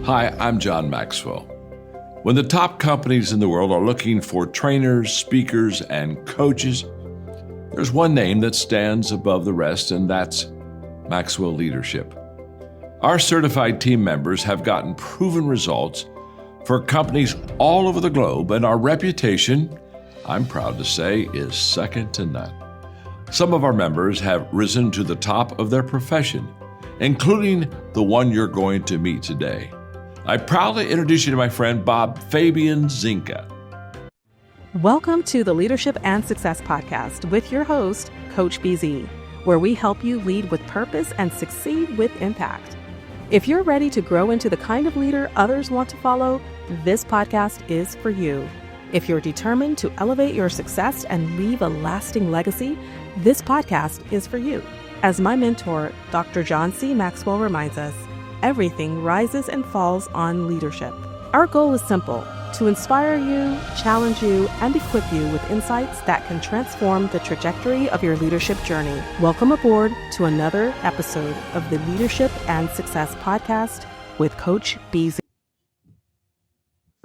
Hi, I'm John Maxwell. When the top companies in the world are looking for trainers, speakers, and coaches, there's one name that stands above the rest, and that's Maxwell Leadership. Our certified team members have gotten proven results for companies all over the globe, and our reputation, I'm proud to say, is second to none. Some of our members have risen to the top of their profession, including the one you're going to meet today. I proudly introduce you to my friend Bob Fabian Zinka. Welcome to the Leadership and Success Podcast with your host, Coach BZ, where we help you lead with purpose and succeed with impact. If you're ready to grow into the kind of leader others want to follow, this podcast is for you. If you're determined to elevate your success and leave a lasting legacy, this podcast is for you. As my mentor, Dr. John C. Maxwell reminds us, everything rises and falls on leadership. Our goal is simple: to inspire you, challenge you, and equip you with insights that can transform the trajectory of your leadership journey. Welcome aboard to another episode of the Leadership and Success Podcast with Coach BZ.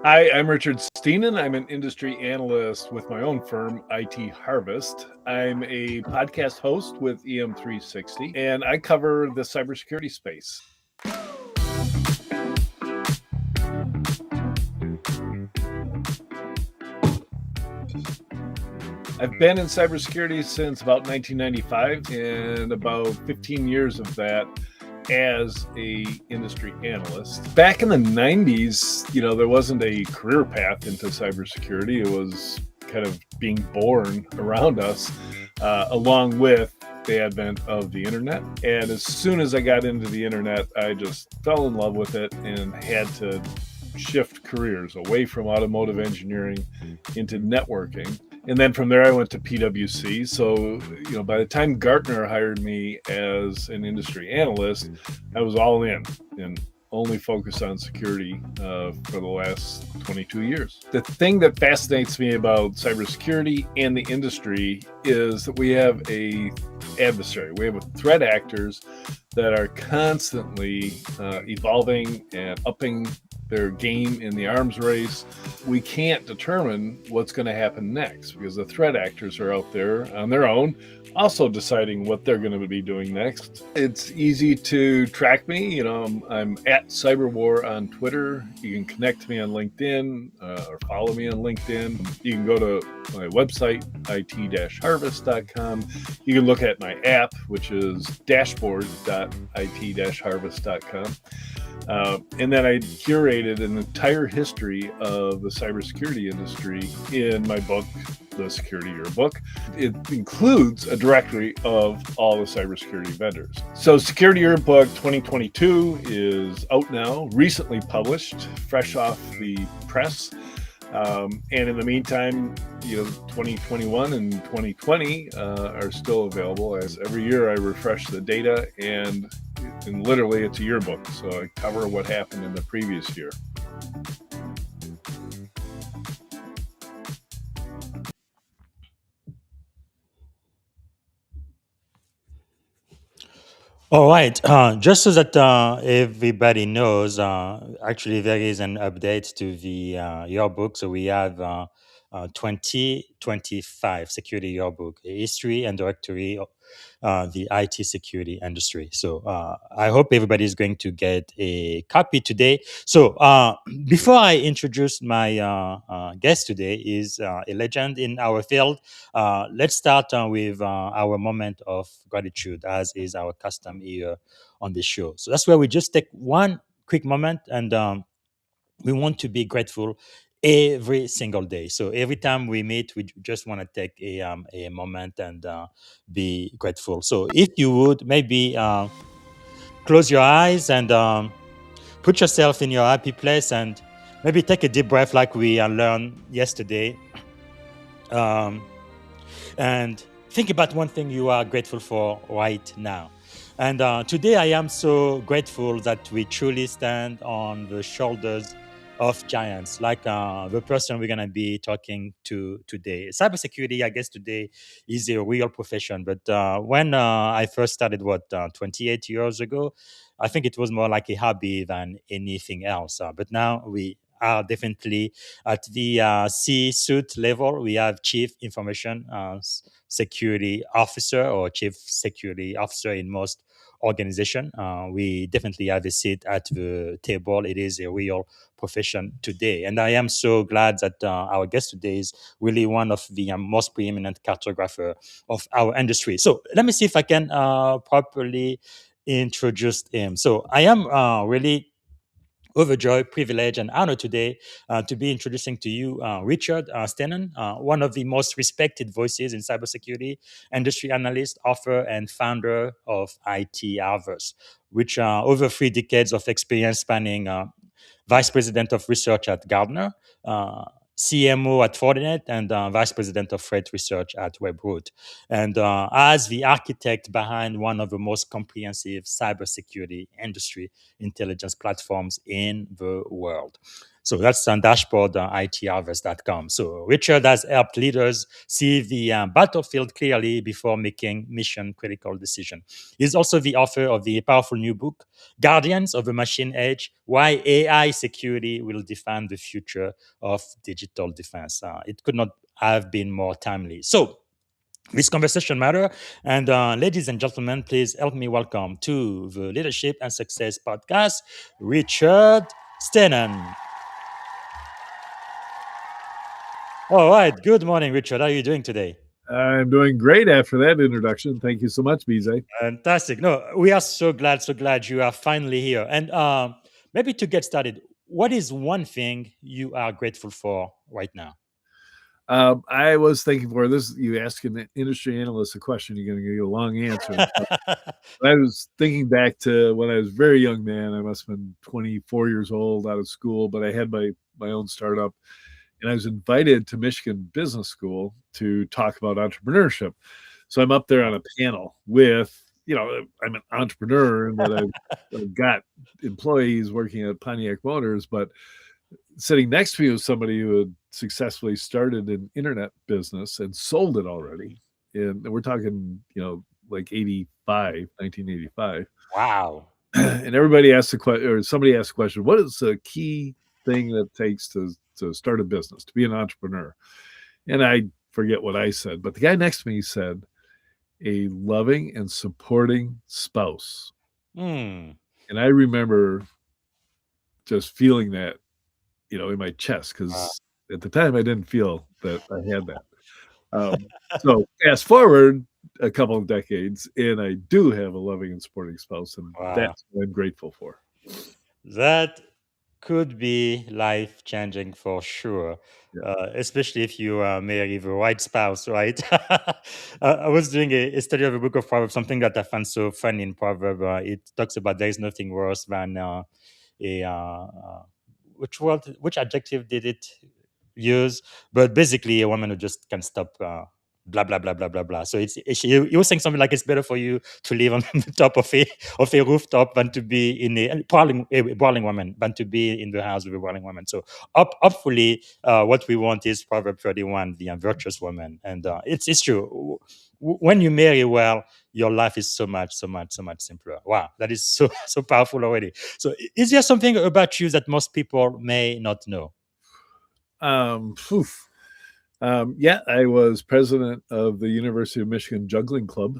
Hi, I'm Richard Stiennon. I'm an industry analyst with my own firm, IT Harvest. I'm a podcast host with EM360, and I cover the cybersecurity space. I've been in cybersecurity since about 1995, and about 15 years of that as a industry analyst. Back in the 90s, there wasn't a career path into cybersecurity. It was kind of being born around us, along with the advent of the internet. And as soon as I got into the internet, I just fell in love with it and had to shift careers away from automotive engineering into networking. And then from there, I went to PwC. So, by the time Gartner hired me as an industry analyst, I was all in and only focused on security for the last 22 years. The thing that fascinates me about cybersecurity and the industry is that we have a adversary. We have threat actors that are constantly evolving and upping their game in the arms race. We can't determine what's going to happen next because the threat actors are out there on their own, also deciding what they're going to be doing next. It's easy to track me. I'm at Cyberwar on Twitter. You can connect to me on LinkedIn or follow me on LinkedIn. You can go to my website, it-harvest.com. You can look at my app, which is dashboard.it-harvest.com. And then I curated an entire history of the cybersecurity industry in my book, The Security Yearbook. It includes a directory of all the cybersecurity vendors. So Security Yearbook 2022 is out now, recently published, fresh off the press. And in the meantime, 2021 and 2020 are still available. As every year I refresh the data, and literally it's a yearbook. So I cover what happened in the previous year. All right. Just so that everybody knows, actually there is an update to the yearbook. So we have 2025 Security Yearbook, a history and directory of the IT security industry. So I hope everybody is going to get a copy today. So before I introduce my guest today, is a legend in our field. Let's start with our moment of gratitude, as is our custom here on the show. So that's where we just take one quick moment, and we want to be grateful every single day. So every time we meet, we just want to take a moment and be grateful. So if you would maybe close your eyes and put yourself in your happy place, and maybe take a deep breath like we learned yesterday. And think about one thing you are grateful for right now. And today I am so grateful that we truly stand on the shoulders of giants, like the person we're going to be talking to today. Cybersecurity, I guess today is a real profession. But when I first started, 28 years ago, I think it was more like a hobby than anything else. But now we are definitely at the C-suite level. We have chief information security officer or chief security officer in most organization. We definitely have a seat at the table. It is a real profession today. And I am so glad that our guest today is really one of the most preeminent cartographer of our industry. So let me see if I can properly introduce him. So I am really overjoyed, privileged, and honored today to be introducing to you Richard Stiennon, one of the most respected voices in cybersecurity, industry analyst, author, and founder of IT Harvest, which over 3 decades of experience spanning vice president of research at Gartner, CMO at Fortinet, and vice president of threat research at Webroot. And as the architect behind one of the most comprehensive cybersecurity industry intelligence platforms in the world. So that's on dashboard itharvest.com. So Richard has helped leaders see the battlefield clearly before making mission critical decisions. He's also the author of the powerful new book, Guardians of the Machine Age: Why AI Security Will Define the Future of Digital Defense. It could not have been more timely. So this conversation matter. And ladies and gentlemen, please help me welcome to the Leadership and Success podcast, Richard Stiennon. All right. Good morning, Richard. How are you doing today? I'm doing great after that introduction. Thank you so much, BZ. Fantastic. No, we are so glad you are finally here. And maybe to get started, what is one thing you are grateful for right now? I was thinking for this, you ask an industry analyst a question, you're going to get a long answer. I was thinking back to when I was a very young man. I must have been 24 years old, out of school, but I had my own startup. And I was invited to Michigan Business School to talk about entrepreneurship. So I'm up there on a panel with, I'm an entrepreneur and that I've got employees working at Pontiac Motors, but sitting next to me was somebody who had successfully started an internet business and sold it already. And we're talking, like 1985. Wow. And everybody asked the question, or somebody asked the question, what is the key thing that it takes to start a business, to be an entrepreneur? And I forget what I said, but the guy next to me said, a loving and supporting spouse. And I remember just feeling that, in my chest, because at the time I didn't feel that I had that. So fast forward a couple of decades, and I do have a loving and supporting spouse, and that's what I'm grateful for. That could be life changing for sure, especially if you marry the right spouse, right? I was doing a study of a book of Proverbs, something that I found so funny in Proverbs. It talks about there is nothing worse than which adjective did it use? But basically, a woman who just can't stop. Blah blah blah blah blah blah. So he was saying something like it's better for you to live on the top of a rooftop than to be in a brawling woman than to be in the house with a brawling woman. So hopefully, what we want is Proverb 31, the virtuous woman, and it's true. When you marry well, your life is so much simpler. Wow, that is so powerful already. So, is there something about you that most people may not know? Yeah, I was president of the University of Michigan Juggling Club.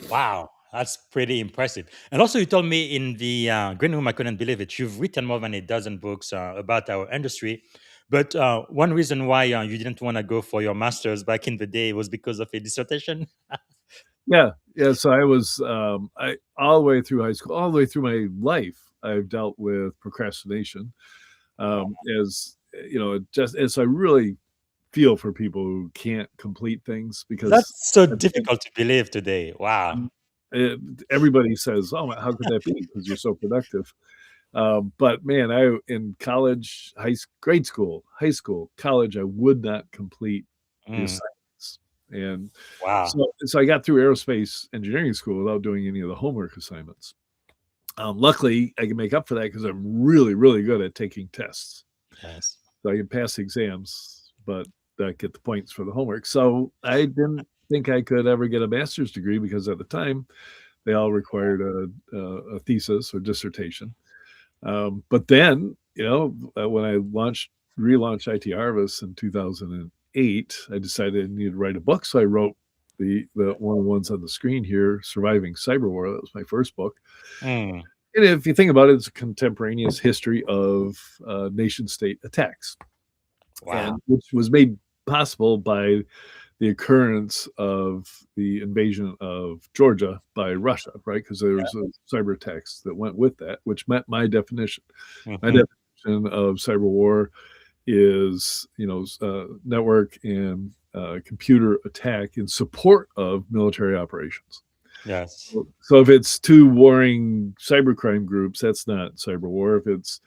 Wow, that's pretty impressive. And also, you told me in the green room, I couldn't believe it. You've written more than a dozen books about our industry. But one reason why you didn't want to go for your master's back in the day was because of a dissertation. Yeah. So I was all the way through high school, all the way through my life, I've dealt with procrastination. As I really feel for people who can't complete things, because that's so difficult to believe today. Wow. Everybody says, "Oh, how could that be?" Because you're so productive. But man, in college, grade school, high school, college, I would not complete the assignments. And so I got through aerospace engineering school without doing any of the homework assignments. Luckily, I can make up for that because I'm really, really good at taking tests. Yes. So I can pass exams, but not get the points for the homework. So I didn't think I could ever get a master's degree because at the time, They all required a thesis or dissertation. But then, when I relaunched IT Harvest in 2008, I decided I needed to write a book. So I wrote the one of the ones on the screen here, Surviving Cyberwar. That was my first book. Mm. And if you think about it, it's a contemporaneous history of nation-state attacks, Wow. and which was made possible by the occurrence of the invasion of Georgia by Russia, right? Because there was a cyber attacks that went with that, which met my definition. My definition of cyber war is, network and computer attack in support of military operations. Yes. So if it's two warring cybercrime groups, that's not cyber war. If it's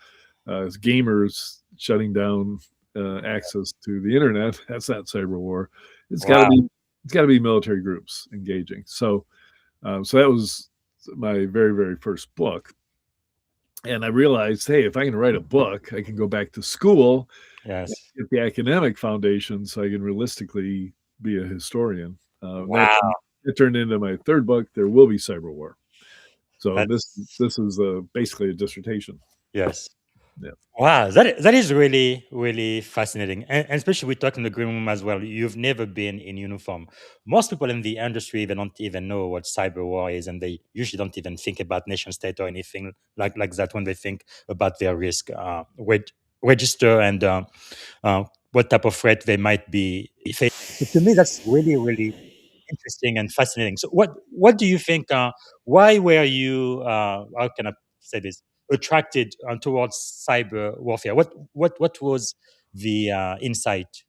gamers shutting down access to the internet, that's not cyber war. It's got to be military groups engaging. So that was my very, very first book. And I realized, hey, if I can write a book, I can go back to school, Yes, get the academic foundation, so I can realistically be a historian. wow. It turned into my third book, There Will Be Cyber War. So That's- this is basically a dissertation. Yes. Yeah. Wow, that is really, really fascinating. And especially we talk in the green room as well. You've never been in uniform. Most people in the industry, they don't even know what cyber war is, and they usually don't even think about nation state or anything like that when they think about their risk register and what type of threat they might be facing. So to me, that's really, really interesting and fascinating. So what do you think? Why were you? How can I say this? Attracted towards cyber warfare? What was the insight?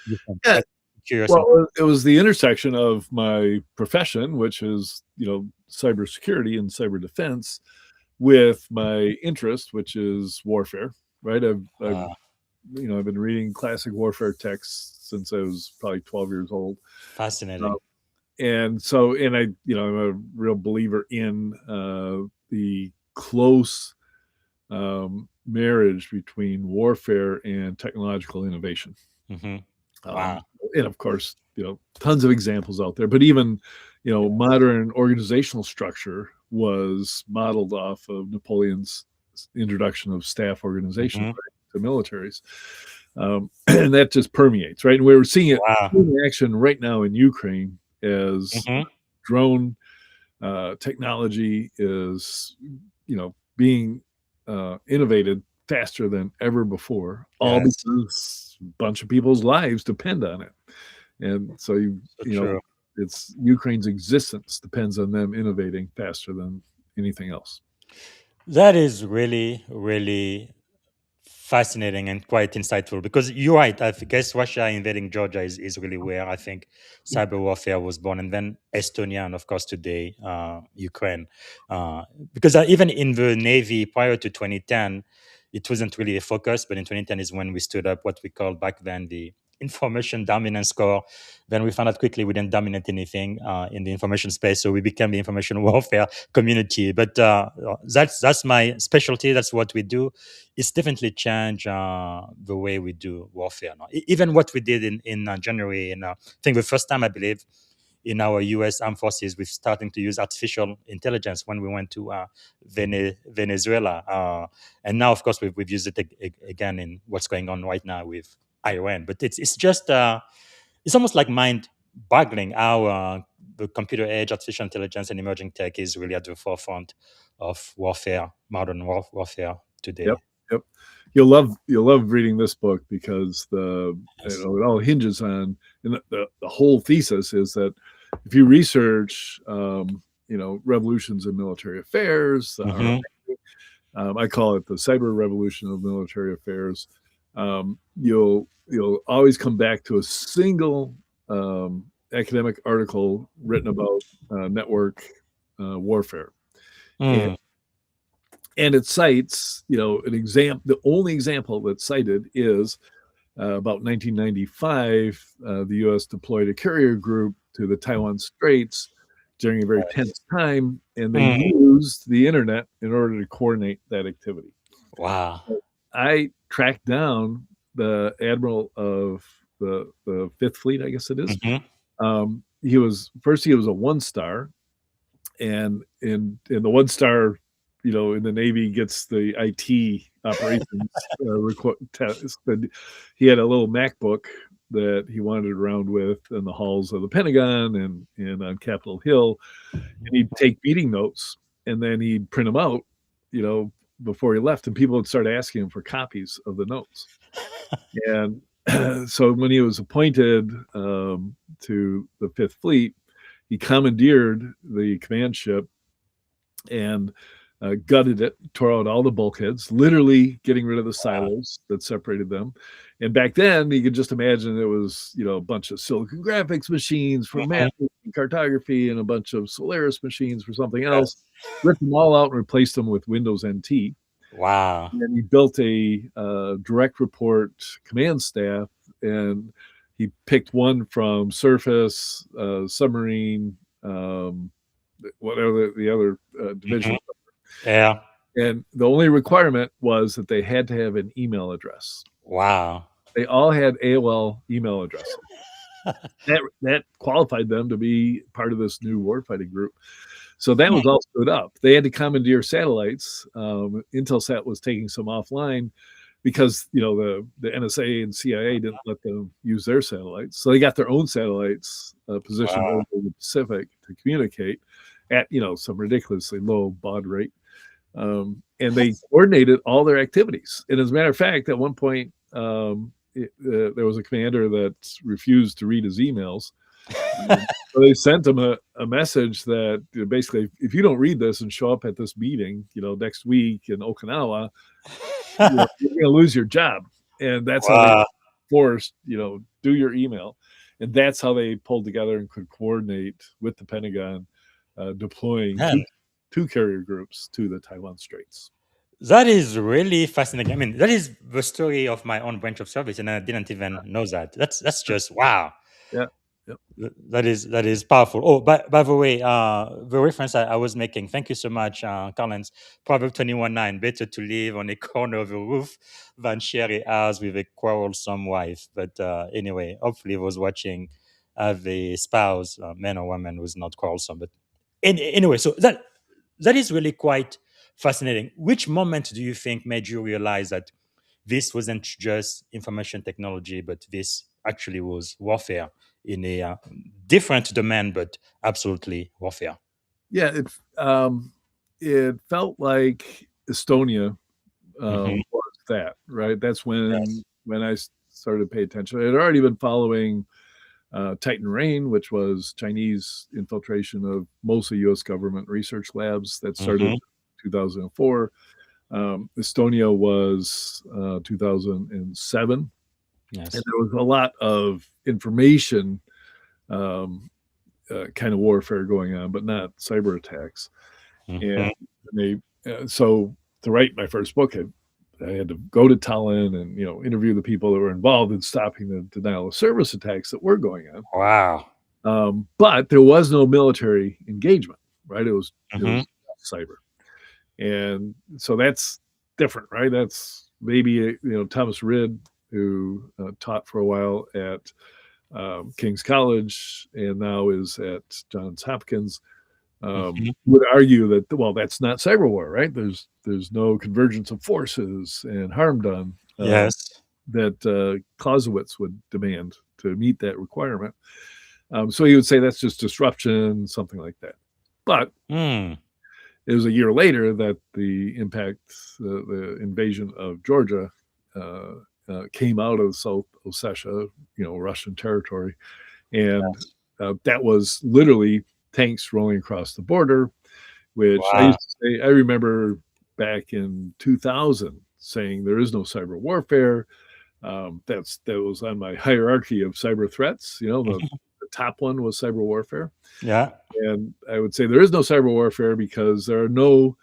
You think? Yeah. That's curious. Well, it was the intersection of my profession, which is, cybersecurity and cyber defense, with my interest, which is warfare, right? I've been reading classic warfare texts since I was probably 12 years old. Fascinating. And I'm a real believer in the close marriage between warfare and technological innovation. Mm-hmm. Wow. And of course, tons of examples out there, but even, modern organizational structure was modeled off of Napoleon's introduction of staff organization, right, to militaries. And that just permeates, right? And we're seeing it in action right now in Ukraine as drone technology is, being innovated faster than ever before, all because a bunch of people's lives depend on it. And so, it's Ukraine's existence depends on them innovating faster than anything else. That is really, really fascinating and quite insightful because you're right. I guess Russia invading Georgia is really where I think cyber warfare was born, and then Estonia, and of course today Ukraine. Because even in the Navy prior to 2010, it wasn't really a focus, but in 2010 is when we stood up what we called back then the information dominance corps. Then we found out quickly we didn't dominate anything in the information space, so we became the information warfare community. But that's my specialty. That's what we do. It's definitely changed the way we do warfare now. Even what we did in January, and I think the first time I believe in our U.S. armed forces, we're starting to use artificial intelligence when we went to Venezuela, and now of course we've used it again in what's going on right now with Iran. But it's just it's almost like mind-boggling how the computer age, artificial intelligence, and emerging tech is really at the forefront of warfare, modern warfare today. Yep. You'll love reading this book because it all hinges on, and the whole thesis is that if you research revolutions in military affairs, I call it the cyber revolution of military affairs, you'll always come back to a single academic article written about network warfare. And it cites, an example. The only example that's cited is about 1995. The U.S. deployed a carrier group to the Taiwan Straits during a very tense time, and they used the internet in order to coordinate that activity. Wow! I tracked down the admiral of the Fifth Fleet, I guess it is. He was a 1-star. and the 1-star, in the Navy gets the IT operations test. And he had a little MacBook that he wandered around with in the halls of the Pentagon and on Capitol Hill, and he'd take meeting notes and then he'd print them out, before he left, and people would start asking him for copies of the notes. And so when he was appointed to the Fifth Fleet, he commandeered the command ship and gutted it, tore out all the bulkheads, literally getting rid of the silos that separated them. And back then, you could just imagine it was, a bunch of silicon graphics machines for mapping and cartography and a bunch of Solaris machines for something else. Ripped them all out and replaced them with Windows NT. Wow. And he built a direct report command staff, and he picked one from surface, submarine, whatever the other division. Yeah. And the only requirement was that they had to have an email address. Wow. They all had AOL email addresses. That qualified them to be part of this new warfighting group. So that was all stood up. They had to commandeer satellites. Intelsat was taking some offline because, the NSA and CIA didn't let them use their satellites. So they got their own satellites positioned over the Pacific to communicate at, some ridiculously low baud rate. And they coordinated all their activities. And as a matter of fact, at one point, there was a commander that refused to read his emails. So they sent him a message that basically, if you don't read this and show up at this meeting, next week in Okinawa, you're going to lose your job. And that's how they forced, do your email. And that's how they pulled together and could coordinate with the Pentagon, deploying two carrier groups to the Taiwan Straits. That is really fascinating. I mean, that is the story of my own branch of service, and I didn't even know that. That's just wow. Yeah. Yep. That is powerful. Oh, by the way, the reference I was making, thank you so much, Collins. Proverb 21:9, better to live on a corner of a roof than share a house with a quarrelsome wife. But anyway, hopefully those watching have a spouse, man or woman, who's not quarrelsome. But anyway, so that is really quite fascinating. Which moment do you think made you realize that this wasn't just information technology, but this actually was warfare in a different domain, but absolutely warfare? Yeah, it felt like Estonia was that, right? That's when I started to pay attention. I had already been following Titan Rain, which was Chinese infiltration of mostly U.S. government research labs. That started in 2004. Estonia was 2007. Yes. And there was a lot of information kind of warfare going on, but not cyber attacks. And they so to write my first book, I had to go to Tallinn and interview the people that were involved in stopping the denial of service attacks that were going on. Wow. But there was no military engagement, right? It was cyber. And so that's different, right? That's maybe Thomas Rid, who taught for a while at King's College and now is at Johns Hopkins, would argue that, well, that's not cyber war, right? There's no convergence of forces and harm done that Clausewitz would demand to meet that requirement. So he would say that's just disruption, something like that. But it was a year later that the impact, the invasion of Georgia came out of South Ossetia, Russian territory. And that was literally tanks rolling across the border, which I used to say, I remember back in 2000 saying there is no cyber warfare. That was on my hierarchy of cyber threats. The top one was cyber warfare. Yeah. And I would say there is no cyber warfare because there are no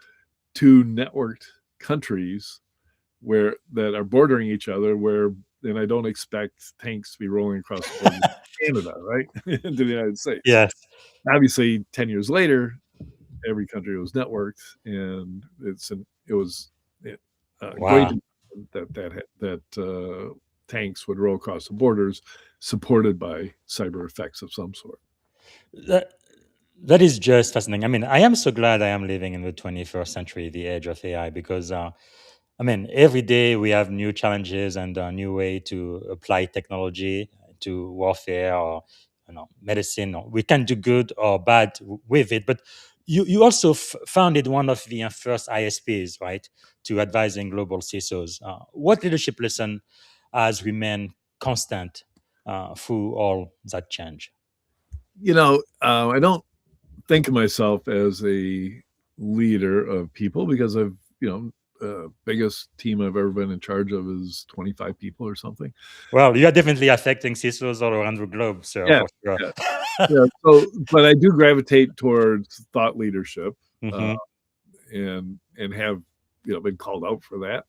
two networked countries that are bordering each other and I don't expect tanks to be rolling across the border to Canada, right? Into the United States. Yes. Obviously, 10 years later, every country was networked, and it was great that tanks would roll across the borders, supported by cyber effects of some sort. That is just fascinating. I mean, I am so glad I am living in the 21st century, the age of AI, because I mean, every day we have new challenges and a new way to apply technology to warfare or medicine. Or we can do good or bad with it. But you also founded one of the first ISPs, right, to advising global CISOs. What leadership lesson has remained constant through all that change? I don't think of myself as a leader of people because biggest team I've ever been in charge of is 25 people or something. Well, you are definitely affecting CISOs all around the globe, so Yeah, for sure. yeah, yeah. So, but I do gravitate towards thought leadership, Mhm. and have been called out for that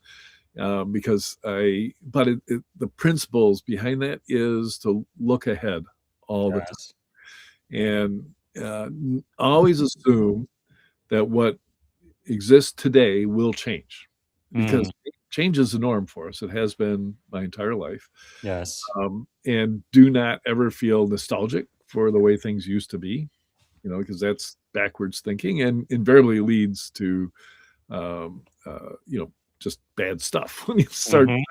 because the principles behind that is to look ahead all the time Yes. and always assume that what exists today will change because Mm, change is the norm for us. It has been my entire life. yes. And do not ever feel nostalgic for the way things used to be, because that's backwards thinking and invariably leads to, um, just bad stuff when you start Mhm.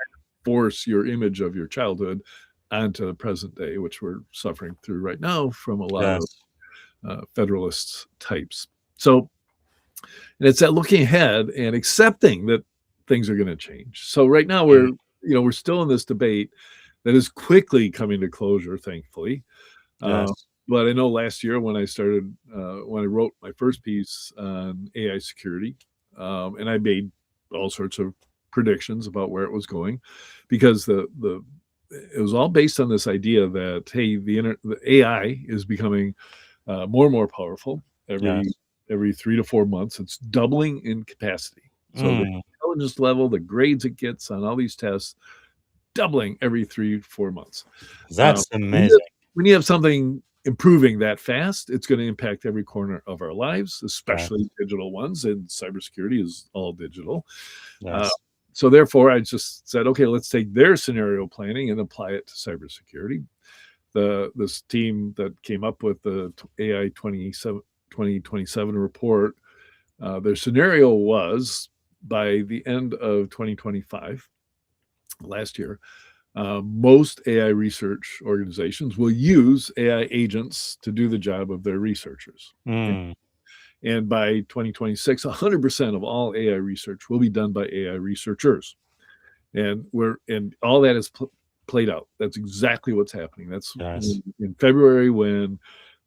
force your image of your childhood onto the present day, which we're suffering through right now from a lot of Yes. federalist types. So, and it's that looking ahead and accepting that things are going to change. So right now Mm, we're still in this debate that is quickly coming to closure, thankfully. Uh, yes. but I know last year when I wrote my first piece on AI security, and I made all sorts of predictions about where it was going, because it was all based on this idea that hey, the AI is becoming more and more powerful Yes. every 3 to 4 months. It's doubling in capacity. So the Mm, intelligence level, the grades it gets on all these tests, doubling every 3 to 4 months. Um, that's when you amazing. when you have something improving that fast, it's going to impact every corner of our lives, especially Yes. digital ones. And cybersecurity is all digital. Uh, Yes. so therefore, I just said, okay, let's take their scenario planning and apply it to cybersecurity. This team that came up with the AI 2027 report, their scenario was by the end of 2025, last year, most AI research organizations will use AI agents to do the job of their researchers. Mm, And by 2026, 100% of all AI research will be done by AI researchers. And all that is played out. That's exactly what's happening. That's yes. in February when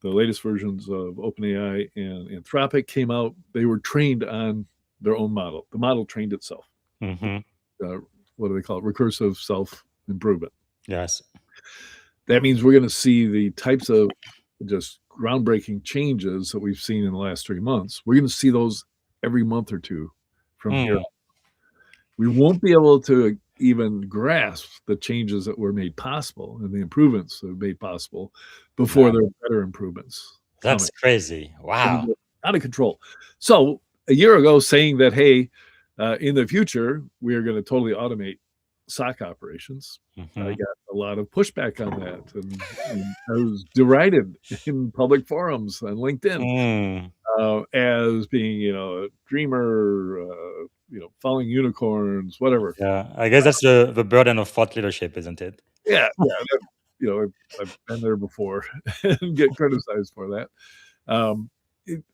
the latest versions of OpenAI and Anthropic came out. They were trained on their own model. The model trained itself. Mhm. Uh, what do they call it? Recursive self improvement. Yes. That means we're going to see the types of just groundbreaking changes that we've seen in the last 3 months. We're going to see those every month or two from here. Mm, We won't be able to even grasp the changes that were made possible and the improvements that were made possible before yeah. there are better improvements That's coming. crazy. It'll Wow. be out of control. So a year ago, saying that, hey, in the future, we are going to totally automate SOC operations, I Mhm. got a lot of pushback on that. And I was derided in public forums on LinkedIn Mm, as being, a dreamer, following unicorns, whatever. yeah. I guess that's the burden of thought leadership, isn't it? Yeah, yeah. I've been there before and get criticized for that. Um,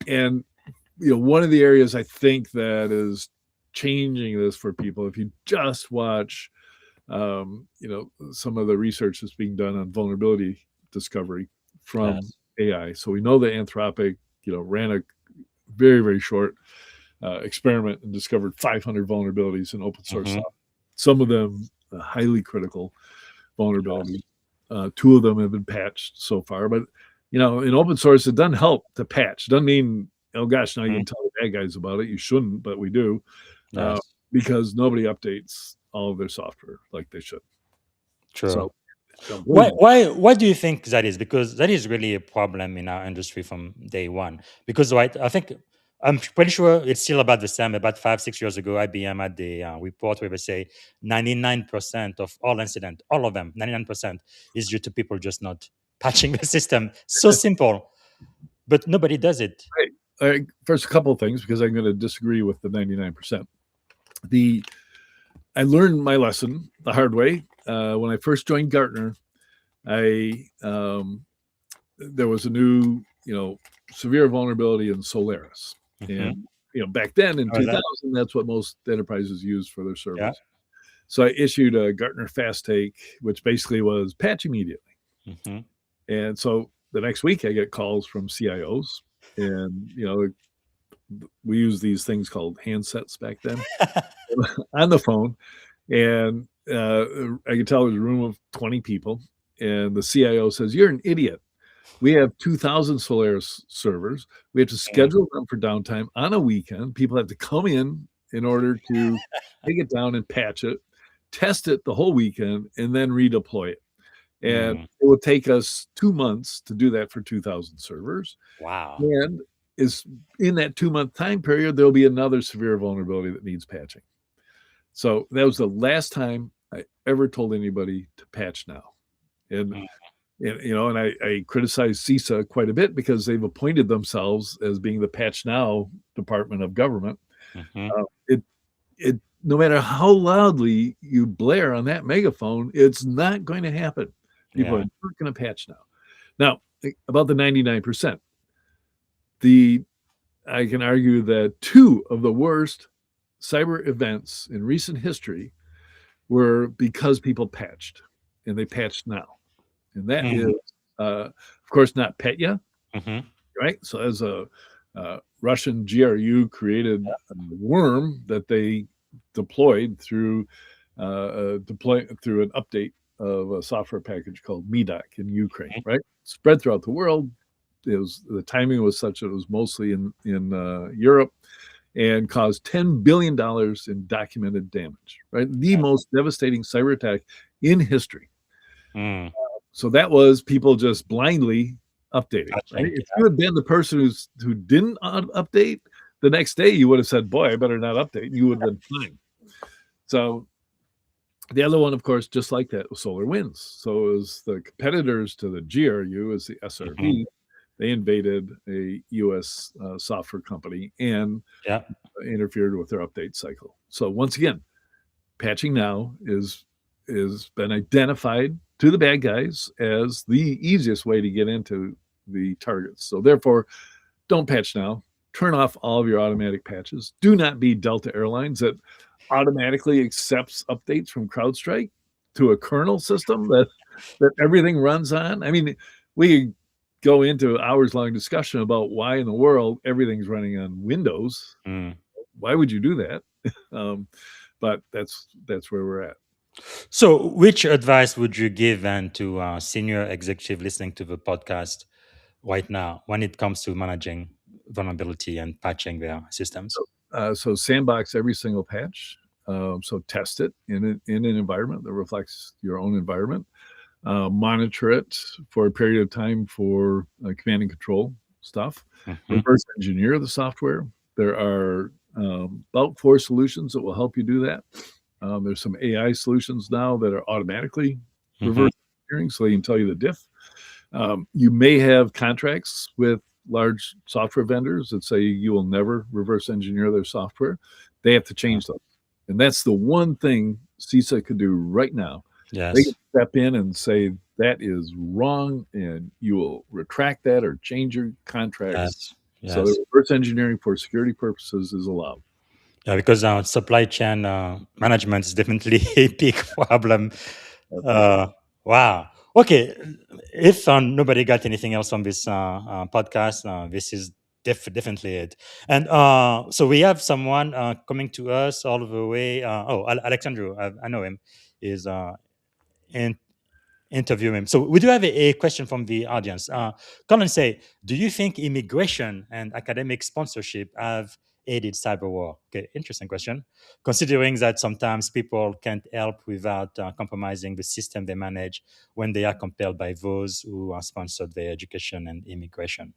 and one of the areas I think that is changing this for people, if you just watch, some of the research that's being done on vulnerability discovery from Yes. AI. So we know that Anthropic, ran a very, very short experiment and discovered 500 vulnerabilities in open source Mhm. software. Some of them highly critical vulnerabilities. Yes. Two of them have been patched so far, but in open source, it doesn't help to patch. Doesn't mean, oh gosh, now you Mhm. can tell the bad guys about it. You shouldn't, but we do, uh, Yes. because nobody updates all of their software like they should. True. So, boom. Why do you think that is? Because that is really a problem in our industry from day one. Because right, I think I'm pretty sure it's still about the same. About 5, 6 years ago, IBM had the report where they say 99% of all incident, all of them, 99% is due to people just not patching the system. So simple. but nobody does it. First, a couple of things, because I'm going to disagree with the 99%. I learned my lesson the hard way. When I first joined Gartner, there was a new, severe vulnerability in Solaris. Mhm. And, back then in Oh, that- 2000, that's what most enterprises used for their servers. Yeah. So I issued a Gartner Fast Take, which basically was patch immediately. Mhm. And so the next week I get calls from CIOs, and, we use these things called handsets back then on the phone. And I could tell it was a room of 20 people. And the CIO says, "You're an idiot. We have 2,000 Solaris servers. We have to schedule them for downtime on a weekend. People have to come in order to take it down and patch it, test it the whole weekend, and then redeploy it. And Mm. it will take us 2 months to do that for 2,000 servers. Wow. And is in that 2-month time period, there'll be another severe vulnerability that needs patching." So that was the last time I ever told anybody to patch now. And Mm. and I criticize CISA quite a bit, because they've appointed themselves as being the patch now department of government. Mhm. It no matter how loudly you blare on that megaphone, it's not going to happen. People Yeah. are not going to patch now. Now, about the 99%, I can argue that 2 of the worst cyber events in recent history were because people patched, and they patched now. And that Mhm. is, of course, not Petya, Mhm. right? So as a Russian GRU created a worm that they deployed through an update of a software package called Medoc in Ukraine, right? Spread throughout the world. The timing was such that it was mostly in Europe, and caused $10 billion in documented damage, right? The most devastating cyber attack in history. Mm. So that was people just blindly updating, right? Patching, If you had been the person who didn't update, the next day you would have said, "Boy, I better not update," and you would have been fine. So the other one, of course, just like that, was SolarWinds. So it was the competitors to the GRU, as the SRV. Mhm. They invaded a U.S. Software company and Yeah. interfered with their update cycle. So once again, patching now is been identified to the bad guys as the easiest way to get into the targets. So therefore, don't patch now. Turn off all of your automatic patches. Do not be Delta Airlines that automatically accepts updates from CrowdStrike to a kernel system that everything runs on. I mean, we go into hours-long discussion about why in the world everything's running on Windows. Mm. Why would you do that? But that's where we're at. So, which advice would you give then to senior executive listening to the podcast right now when it comes to managing vulnerability and patching their systems? So sandbox every single patch. So test it in an environment that reflects your own environment. Monitor it for a period of time for command and control stuff. Mhm. Reverse engineer the software. There are about 4 solutions that will help you do that. There's some AI solutions now that are automatically reverse engineering, so they can tell you the diff. You may have contracts with large software vendors that say you will never reverse engineer their software. They have to change those. And that's the one thing CISA could do right now. Yes. They can step in and say that is wrong, and you will retract that or change your contracts. Yes. So the reverse engineering for security purposes is allowed. Yeah, because supply chain management is definitely a big problem. Wow. Okay. If nobody got anything else on this podcast, this is definitely it. And so we have someone coming to us all the way. Alexandru, I know him, is in interview him. So we do have a question from the audience. Colin say, do you think immigration and academic sponsorship have aided cyberwar? Okay, interesting question. Considering that sometimes people can't help without compromising the system they manage when they are compelled by those who are sponsored their education and immigration.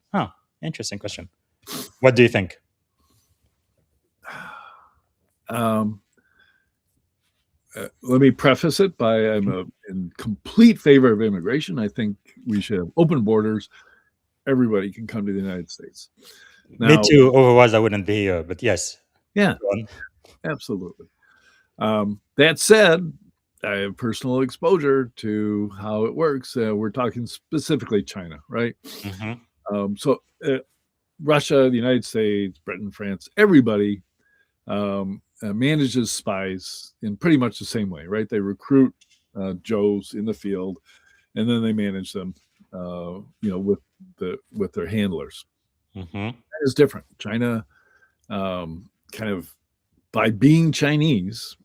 Interesting question. What do you think? Let me preface it by I'm in complete favor of immigration. I think we should have open borders. everybody can come to the United States. Me Now, too. Otherwise, I wouldn't be here. But yes, yeah, go on. absolutely. That said, I have personal exposure to how it works. We're talking specifically China, right? So Russia, the United States, Britain, France, everybody manages spies in pretty much the same way, right? They recruit Joes in the field, and then they manage them, with their handlers. That is different. China, kind of by being Chinese,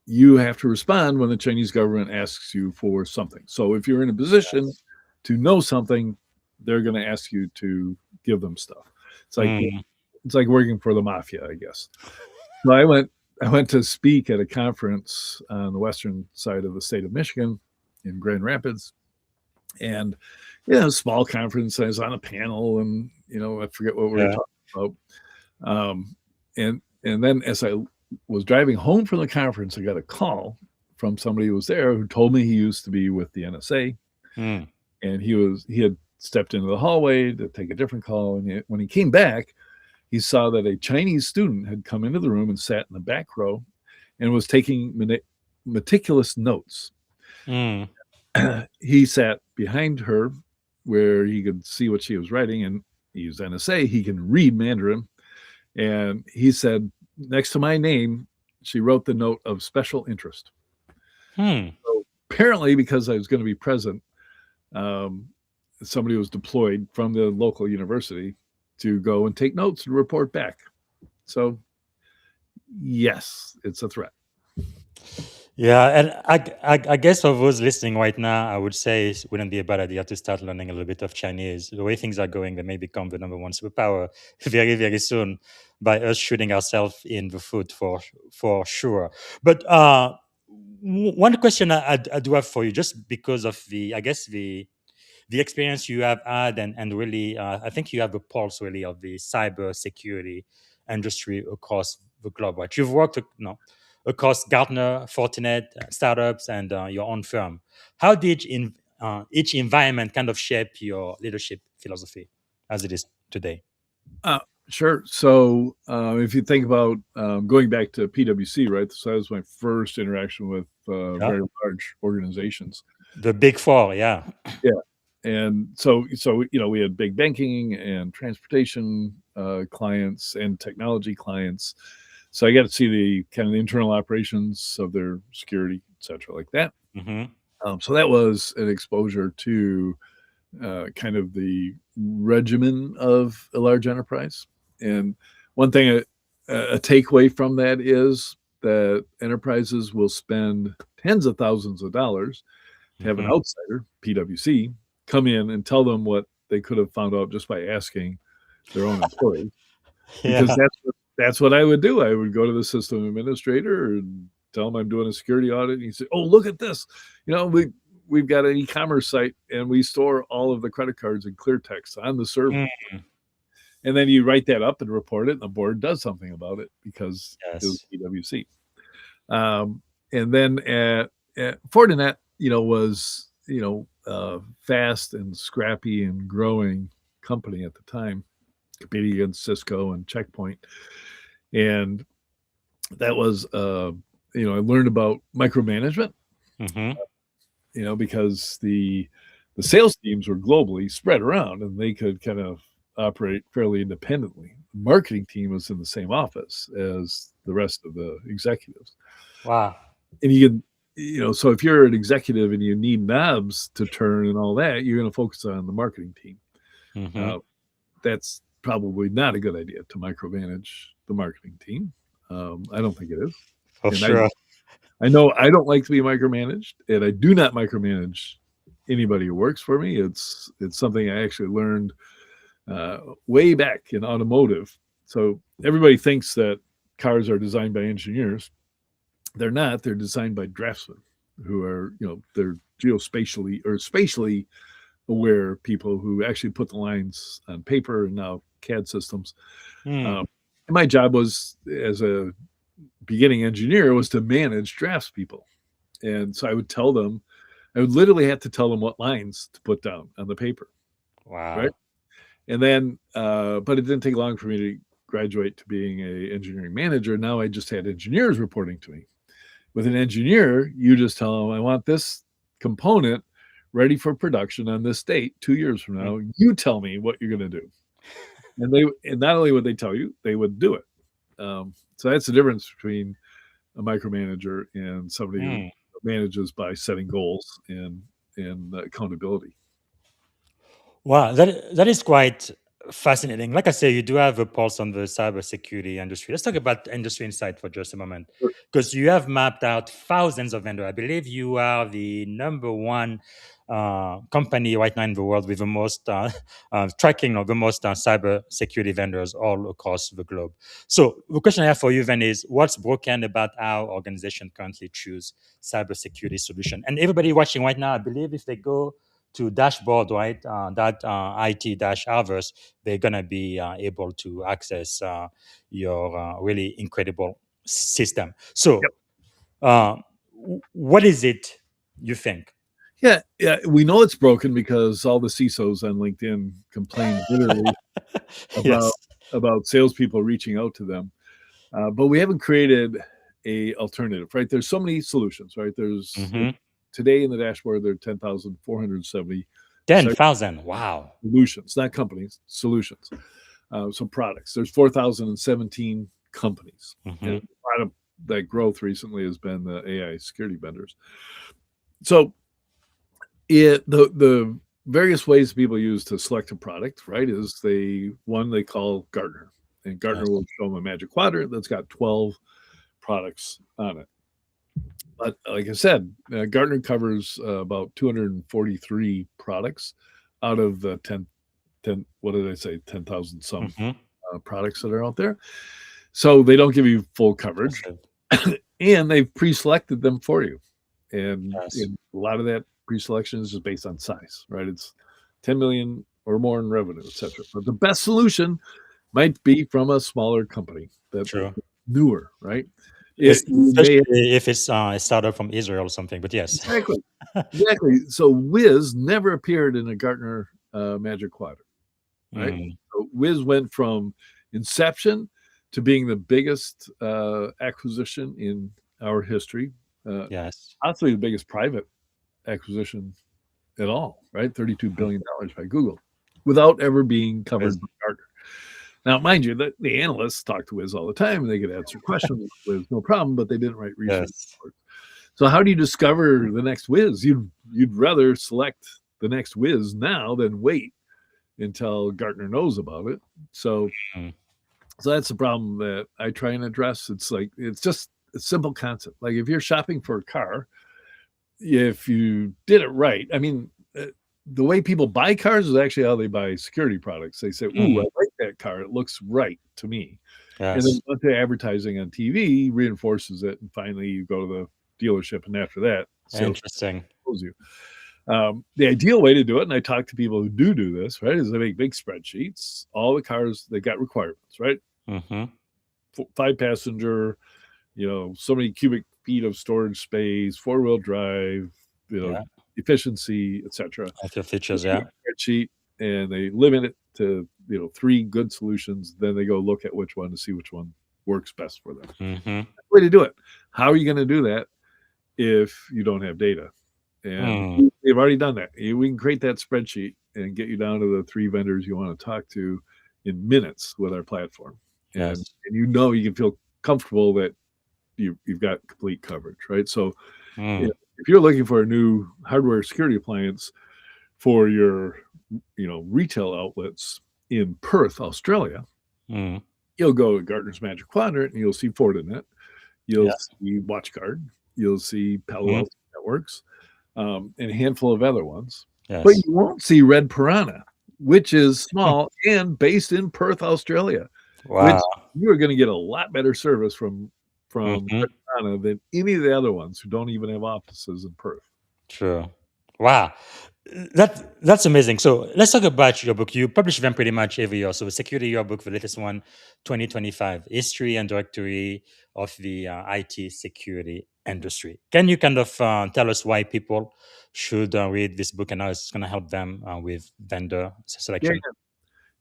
you have to respond when the Chinese government asks you for something. So if you're in a position to know something, they're going to ask you to give them stuff. It's like working for the mafia, I guess. So I went to speak at a conference on the western side of the state of Michigan in Grand Rapids, and a small conference. I was on a panel, and I forget what we were talking about. And then as I was driving home from the conference, I got a call from somebody who was there who told me he used to be with the NSA, and he had stepped into the hallway to take a different call, and when he came back, he saw that a Chinese student had come into the room and sat in the back row and was taking meticulous notes. He sat behind her where he could see what she was writing, and he's NSA, he can read Mandarin. And he said, next to my name, she wrote the note of special interest. So apparently, because I was going to be present, somebody was deployed from the local university to go and take notes and report back. So yes, it's a threat. Yeah, and I guess for those listening right now, I would say it wouldn't be a bad idea to start learning a little bit of Chinese. The way things are going, they may become the number one superpower very, very soon by us shooting ourselves in the foot for sure. But one question I do have for you, just because of the experience you have had, and really, I think you have a pulse really of the cybersecurity industry across the globe. Right? You've worked, across Gartner, Fortinet, startups, and your own firm. How did each environment kind of shape your leadership philosophy as it is today? Sure. So if you think about going back to PwC, right? So that was my first interaction with very large organizations. The Big Four, yeah. Yeah. And so we had big banking and transportation clients and technology clients. So I got to see the kind of the internal operations of their security, et cetera, like that. So that was an exposure to kind of the regimen of a large enterprise. And one thing, a takeaway from that is that enterprises will spend tens of thousands of dollars to have an outsider, PwC, come in and tell them what they could have found out just by asking their own employees. Because that's what I would do. I would go to the system administrator and tell him I'm doing a security audit. And he'd say, "Oh, look at this. We've got an e-commerce site, and we store all of the credit cards in clear text on the server." And then you write that up and report it, and the board does something about it because it was PwC. And then at Fortinet, was fast and scrappy and growing company at the time, competing against Cisco and Checkpoint. And that was, I learned about micromanagement, because the sales teams were globally spread around and they could kind of operate fairly independently. The marketing team was in the same office as the rest of the executives. Wow. And you can, so if you're an executive and you need knobs to turn and all that, you're going to focus on the marketing team. That's probably not a good idea to micromanage the marketing team. I don't think it is. For sure. I know I don't like to be micromanaged, and I do not micromanage anybody who works for me. It's something I actually learned way back in automotive. So everybody thinks that cars are designed by engineers. They're not. They're designed by draftsmen who are, they're geospatially or spatially aware people who actually put the lines on paper and now CAD systems. And my job was, as a beginning engineer, was to manage draftspeople. And so I would literally have to tell them what lines to put down on the paper. Wow. Right. And then, but it didn't take long for me to graduate to being a engineering manager. Now I just had engineers reporting to me. With an engineer, you just tell them, I want this component ready for production on this date 2 years from now. You tell me what you're going to do. And not only would they tell you, they would do it. So that's the difference between a micromanager and somebody who manages by setting goals and accountability. Wow, that is quite fascinating. Like I say, you do have a pulse on the cybersecurity industry. Let's talk about industry insight for just a moment, because you have mapped out thousands of vendors. I believe you are the number one company right now in the world with the most tracking of the most cybersecurity vendors all across the globe. So the question I have for you then is, what's broken about our organization currently choose cybersecurity solution? And everybody watching right now, I believe if they go to dashboard, right, that IT-Harvest, they're going to be able to access your really incredible system. So what is it you think? Yeah, we know it's broken because all the CISOs on LinkedIn complain bitterly Yes. about salespeople reaching out to them. But we haven't created a alternative, right? There's so many solutions, right? There's today in the dashboard, there are 10,470 10,000. Wow. solutions, not companies, solutions. So products. There's 4,017 companies. And a lot of that growth recently has been the AI security vendors. So the various ways people use to select a product, right, is they call Gartner. And Gartner will show them a magic quadrant that's got 12 products on it. But like I said, Gartner covers about 243 products out of the 10 what did I say, 10,000 some products that are out there. So they don't give you full coverage. And they've pre-selected them for you. And a lot of that pre-selection is just based on size, right? It's 10 million or more in revenue, et cetera. But the best solution might be from a smaller company that's newer, right? Especially if it's a startup from Israel or something, but yes. Exactly. So Wiz never appeared in a Gartner Magic Quadrant, right? So Wiz went from inception to being the biggest acquisition in our history. Honestly, the biggest private acquisition at all, right? $32 billion by Google, without ever being covered by Gartner. Now, mind you, the analysts talk to Wiz all the time, and they could answer questions with no problem, but they didn't write research reports. So how do you discover the next Wiz? You'd rather select the next Wiz now than wait until Gartner knows about it. So that's the problem that I try and address. It's just a simple concept. Like if you're shopping for a car, if you did it right, I mean, the way people buy cars is actually how they buy security products. They say, "Ooh, I like that car. It looks right to me." And then once the advertising on TV reinforces it, and finally you go to the dealership, and after that, interesting. You. The ideal way to do it, and I talk to people who do this, right, is they make big spreadsheets. All the cars, they got requirements, right? 5-passenger, so many cubic feet of storage space, 4-wheel drive, efficiency, etc. Features, spreadsheet, and they limit it to 3 good solutions. Then they go look at which one to see which one works best for them. That's the way to do it. How are you going to do that if you don't have data? And they've already done that. We can create that spreadsheet and get you down to the 3 vendors you want to talk to in minutes with our platform. And you can feel comfortable that you've got complete coverage, right? So if you're looking for a new hardware security appliance for your retail outlets in Perth, Australia, you'll go to Gartner's Magic Quadrant and you'll see Fortinet, you'll see WatchGuard, you'll see Palo Alto Networks, and a handful of other ones. But you won't see Red Piranha, which is small and based in Perth, Australia. Wow. Which you are going to get a lot better service from Red Piranha than any of the other ones who don't even have offices in Perth. True. Wow. That's amazing. So let's talk about your book. You publish them pretty much every year. So Security Yearbook, the latest one, 2025, History and Directory of the IT Security Industry. Can you kind of tell us why people should read this book and how it's going to help them with vendor selection?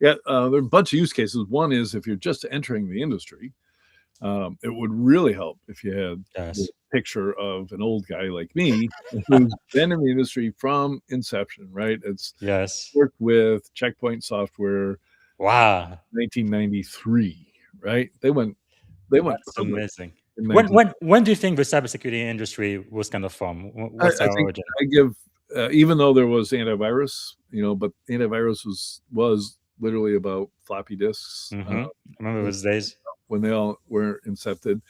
Yeah, there are a bunch of use cases. One is if you're just entering the industry, it would really help if you had the Yes. picture of an old guy like me who's been in the industry from inception, right? It's Yes. worked with Checkpoint Software Wow. 1993, right? They went That's public amazing. in When 19. when when do you think the cybersecurity industry was kind of formed? What's I our think origin? I give even though there was antivirus, but antivirus was literally about floppy disks I remember those days. when they all were incepted.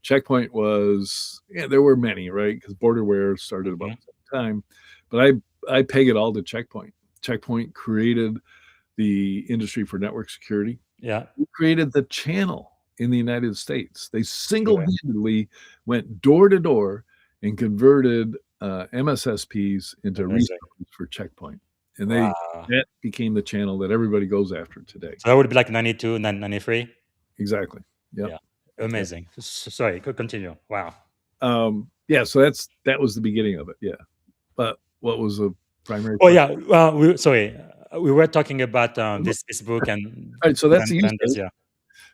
Checkpoint was there were many, right? Because Borderware started about Mhm. the same time, but I peg it all to Checkpoint. Checkpoint created the industry for network security. Yeah. We created the channel in the United States. They Really. single-handedly went door to door and converted MSSPs into Amazing. resellers for Checkpoint, and Wow. that became the channel that everybody goes after today. So that would be like 92, 93? Exactly. Yep. Yeah. Yep. Amazing. Sorry, could continue. Wow. Yeah. So that was the beginning of it. Yeah. But what was the primary Oh question? yeah. Sorry. We were talking about this book and All right. So that's the use vendors. case Yeah.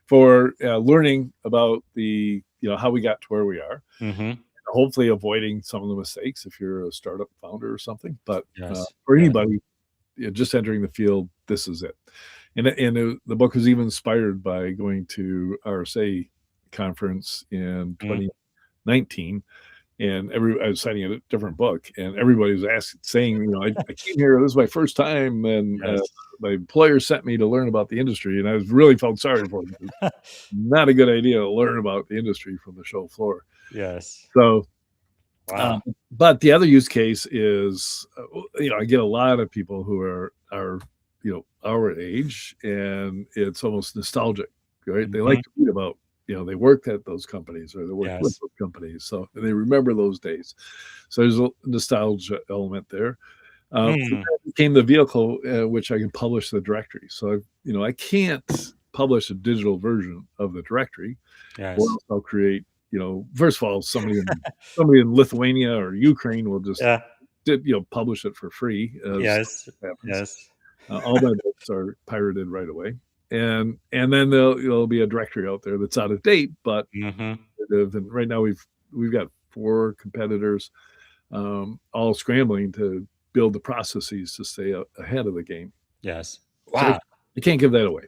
for learning about how we got to where we are. Mm-hmm. Hopefully avoiding some of the mistakes if you're a startup founder or something. But Yes. for Yes. anybody just entering the field, this is it. And the book was even inspired by going to RSA conference in 2019, and I was citing a different book, and everybody was saying, I came here. This is my first time, and Yes. my employer sent me to learn about the industry, and I really felt sorry for them. Not a good idea to learn about the industry from the show floor. Yes. So, Wow. but the other use case is, I get a lot of people who are our age, and it's almost nostalgic, right? They Mhm. like to read about, they worked at those companies or they worked with Yes. those companies, so they remember those days. So there's a nostalgia element there. So Mm. that became the vehicle which I can publish the directory. So I can't publish a digital version of the directory, or Yes. else I'll create. First of all, somebody in Lithuania or Ukraine will just Yeah. publish it for free. Yes. Happens. Yes. All my books are pirated right away, and then there'll be a directory out there that's out of date, but Mm-hmm. and right now we've got 4 competitors, all scrambling to build the processes to stay ahead of the game. Yes. So Wow. I can't give that away.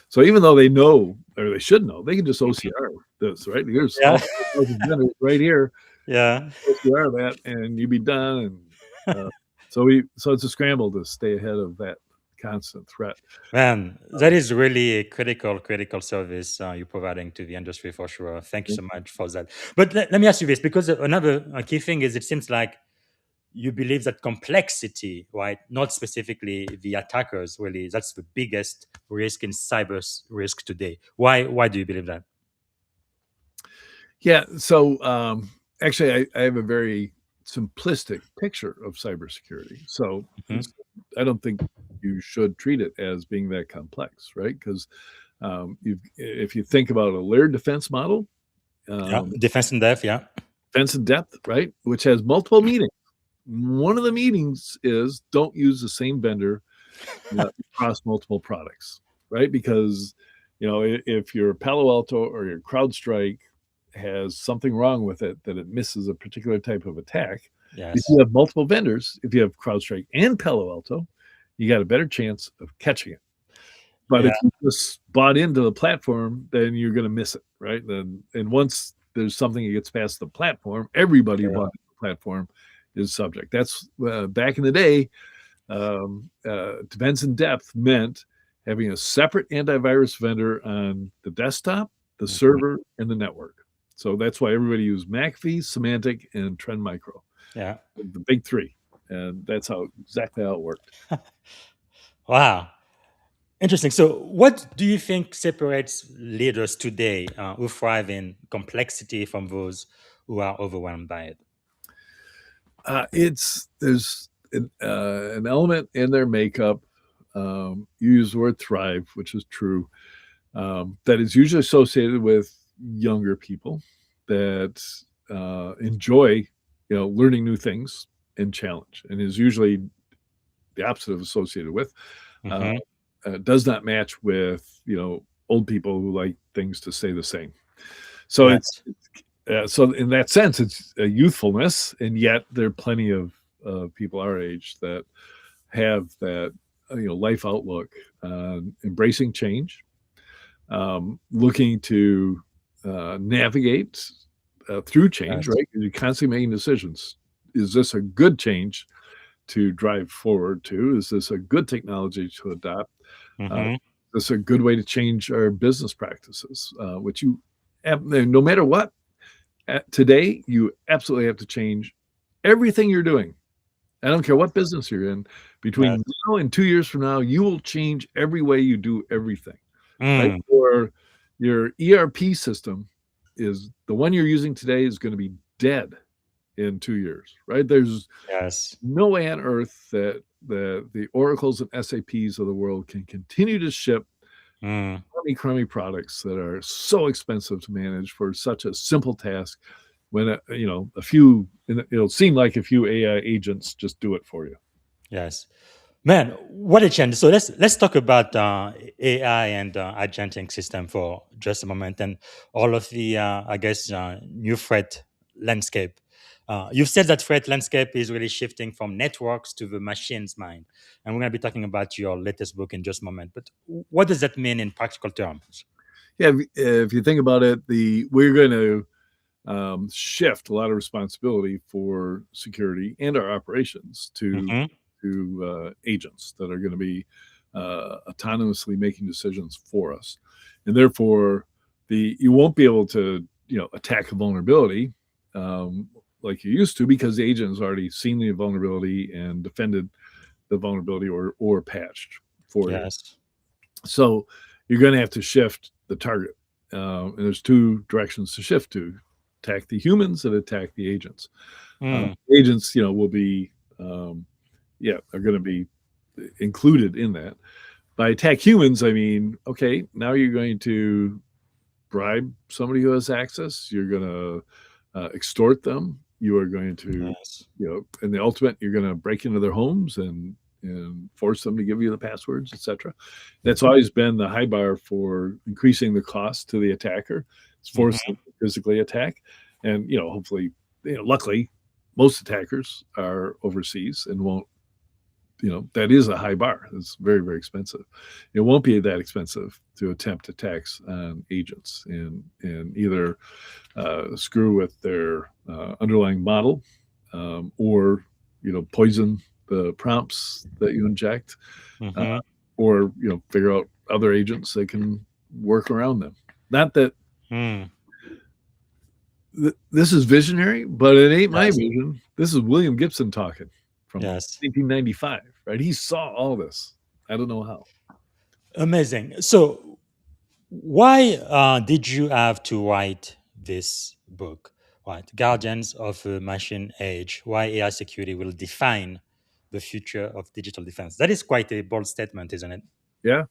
So even though they know, or they should know, they can just OCR this, right? Here's Yeah. all the vendors right here. Yeah. OCR that, and you'd be done. And so it's a scramble to stay ahead of that constant threat. Man, that is really a critical service you're providing to the industry for sure. Thank you so much for that. But let me ask you this, because another key thing is it seems like you believe that complexity, right, not specifically the attackers, really, that's the biggest risk in risk today. Why do you believe that? Yeah. So actually, I have a very simplistic picture of cybersecurity. So Mhm. I don't think you should treat it as being that complex, right? Because if you think about a layered defense model, Yeah, defense in depth. Yeah. defense in depth, right, which has multiple meetings. One of the meetings is don't use the same vendor across multiple products, right? Because if your Palo Alto or your CrowdStrike has something wrong with it, that it misses a particular type of attack. If Yes. you have multiple vendors, if you have CrowdStrike and Palo Alto, you got a better chance of catching it. But Yeah. if you just bought into the platform, then you're going to miss it, right? And once there's something that gets past the platform, everybody who Yeah. bought into the platform is subject. That's back in the day. Defense in depth meant having a separate antivirus vendor on the desktop, the Mhm. server, and the network. So that's why everybody used McAfee, Symantec, and Trend Micro, Yeah. the big 3. And that's exactly how it worked. Wow. Interesting. So, what do you think separates leaders today who thrive in complexity from those who are overwhelmed by it? There's an element in their makeup. You use the word thrive, which is true. That is usually associated with younger people that enjoy, learning new things and challenge, and is usually the opposite of associated with uh, Mhm. does not match with old people who like things to stay the same. So Yes. so in that sense, it's a youthfulness, and yet there are plenty of people our age that have that life outlook, embracing change, looking to navigate through change, Yes. right? You're constantly making decisions. Is this a good change to drive forward to? Is this a good technology to adopt? Mhm. Is this a good way to change our business practices? Which you, no matter what, today you absolutely have to change everything you're doing. I don't care what business you're in. Between Yes. now and 2 years from now, you will change every way you do everything, right? Mm. Or your ERP system is the one you're using today is going to be dead in 2 years, right? There's Yes. no way on earth that the Oracles and SAPs of the world can continue to ship Mm. crummy products that are so expensive to manage for such a simple task when it'll seem like a few AI agents just do it for you. Yes. Man, what a change! So let's talk about AI and agentic system for just a moment, and all of the I guess new threat landscape. You've said that threat landscape is really shifting from networks to the machine's mind, and we're going to be talking about your latest book in just a moment. But what does that mean in practical terms? Yeah, if you think about it, we're going to shift a lot of responsibility for security and our operations to Hmm. agents that are going to be autonomously making decisions for us, and therefore you won't be able to attack a vulnerability like you used to, because the agent has already seen the vulnerability and defended the vulnerability or patched for you. Yes. So you're going to have to shift the target, and there's two directions to shift to: attack the humans and attack the agents. Mm. Agents, will be are going to be included in that. By attack humans, I mean, okay, now you're going to bribe somebody who has access. You're going to extort them. You are going to, Yes. in the ultimate, you're going to break into their homes and force them to give you the passwords, etc. That's always been the high bar for increasing the cost to the attacker. It's forced them to physically attack, and hopefully, luckily, most attackers are overseas and won't. That is a high bar. It's very, very expensive. It won't be that expensive to attempt attacks on agents and either screw with their underlying model, or poison the prompts that you inject, Hmm. or figure out other agents that can work around them. Not that Mm. this is visionary, but it ain't my Yes. vision. This is William Gibson talking from Yes. 1995, right? He saw all this. I don't know how. Amazing. So, why did you have to write this book? Right, Guardians of the Machine Age: Why AI Security Will Define the Future of Digital Defense. That is quite a bold statement, isn't it? Yeah.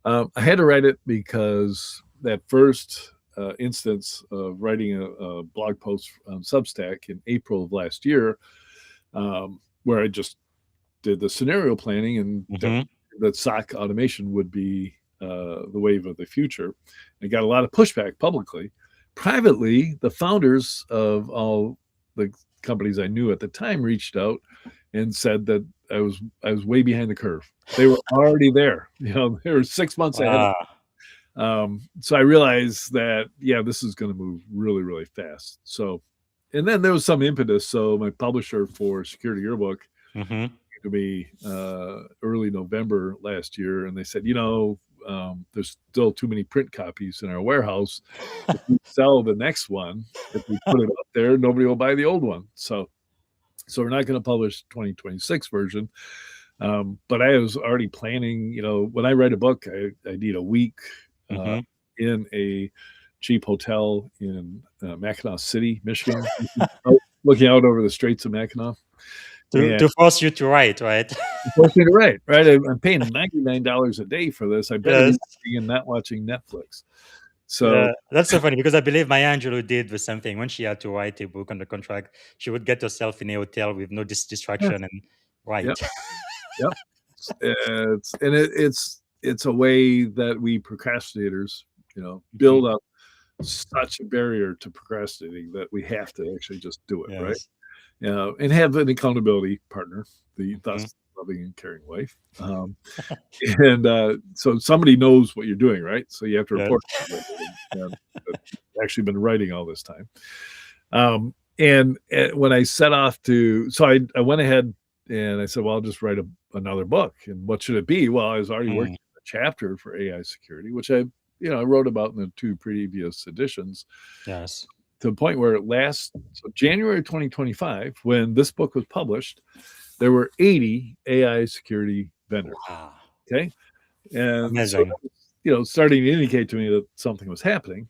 I had to write it because that first instance of writing a blog post on Substack in April of last year, where I just did the scenario planning and Hmm. that SOC automation would be the wave of the future. I got a lot of pushback publicly. Privately, the founders of all the companies I knew at the time reached out and said that I was way behind the curve. They were already there. They were 6 months ahead. So I realized that, this is going to move really, really fast. So, and then there was some impetus. So my publisher for Security Yearbook Hmm. to me early November last year, and they said, there's still too many print copies in our warehouse. If we sell the next one, if we put it up there, nobody will buy the old one. So we're not going to publish 2026 version. But I was already planning. When I write a book, I need a week Hmm. in a cheap hotel in Mackinac City, Michigan, looking out over the Straits of Mackinac. And To force you to write, right? unfortunately, right. I'm paying $99 a day for this. I better be Yes. reading and not watching Netflix. So Yeah, that's so funny because I believe Maya Angelou did the same thing when she had to write a book on the contract. She would get herself in a hotel with no yeah, distraction and yep, write. yep. It's it's a way that we procrastinators, build up such a barrier to procrastinating that we have to actually just do it, right? Yes. And have an accountability partner, Mhm. thus loving and caring wife. And so somebody knows what you're doing, right? So you have to Yes. report that you've actually been writing all this time. And when I set off so I went ahead and I said, well, I'll just write another book. And what should it be? Well, I was already working on a chapter for AI security, which I wrote about in the 2 previous editions, Yes. to the point where so January 2025, when this book was published, there were 80 AI security vendors. Wow. Okay. And Amazing. so, starting to indicate to me that something was happening.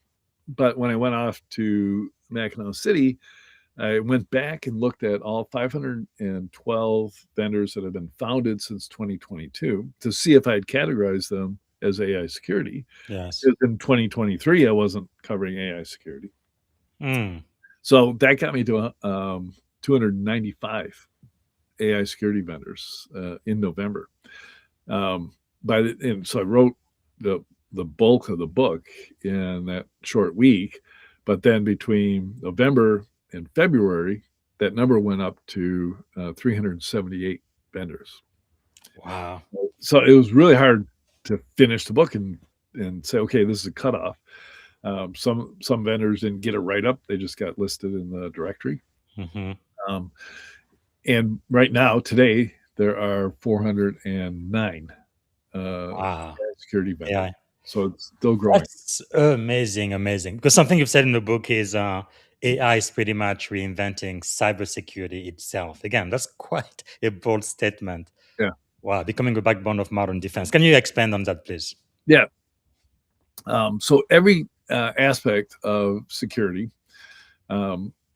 But when I went off to Mackinac City, I went back and looked at all 512 vendors that have been founded since 2022 to see if I'd categorized them as AI security. Yes. Because in 2023, I wasn't covering AI security. Mm. So that got me to 295 AI security vendors in November. And so I wrote the bulk of the book in that short week, but then between November and February, that number went up to 378 vendors. Wow. So it was really hard to finish the book and say, okay, this is a cutoff. Some vendors didn't get it right up; they just got listed in the directory. Mm-hmm. And right now, today, there are 409 Wow. security vendors. Yeah. So it's still growing. That's amazing. Because something you've said in the book is AI is pretty much reinventing cybersecurity itself. Again, that's quite a bold statement. Yeah. Wow, becoming a backbone of modern defense. Can you expand on that, please? Yeah. So every aspect of security,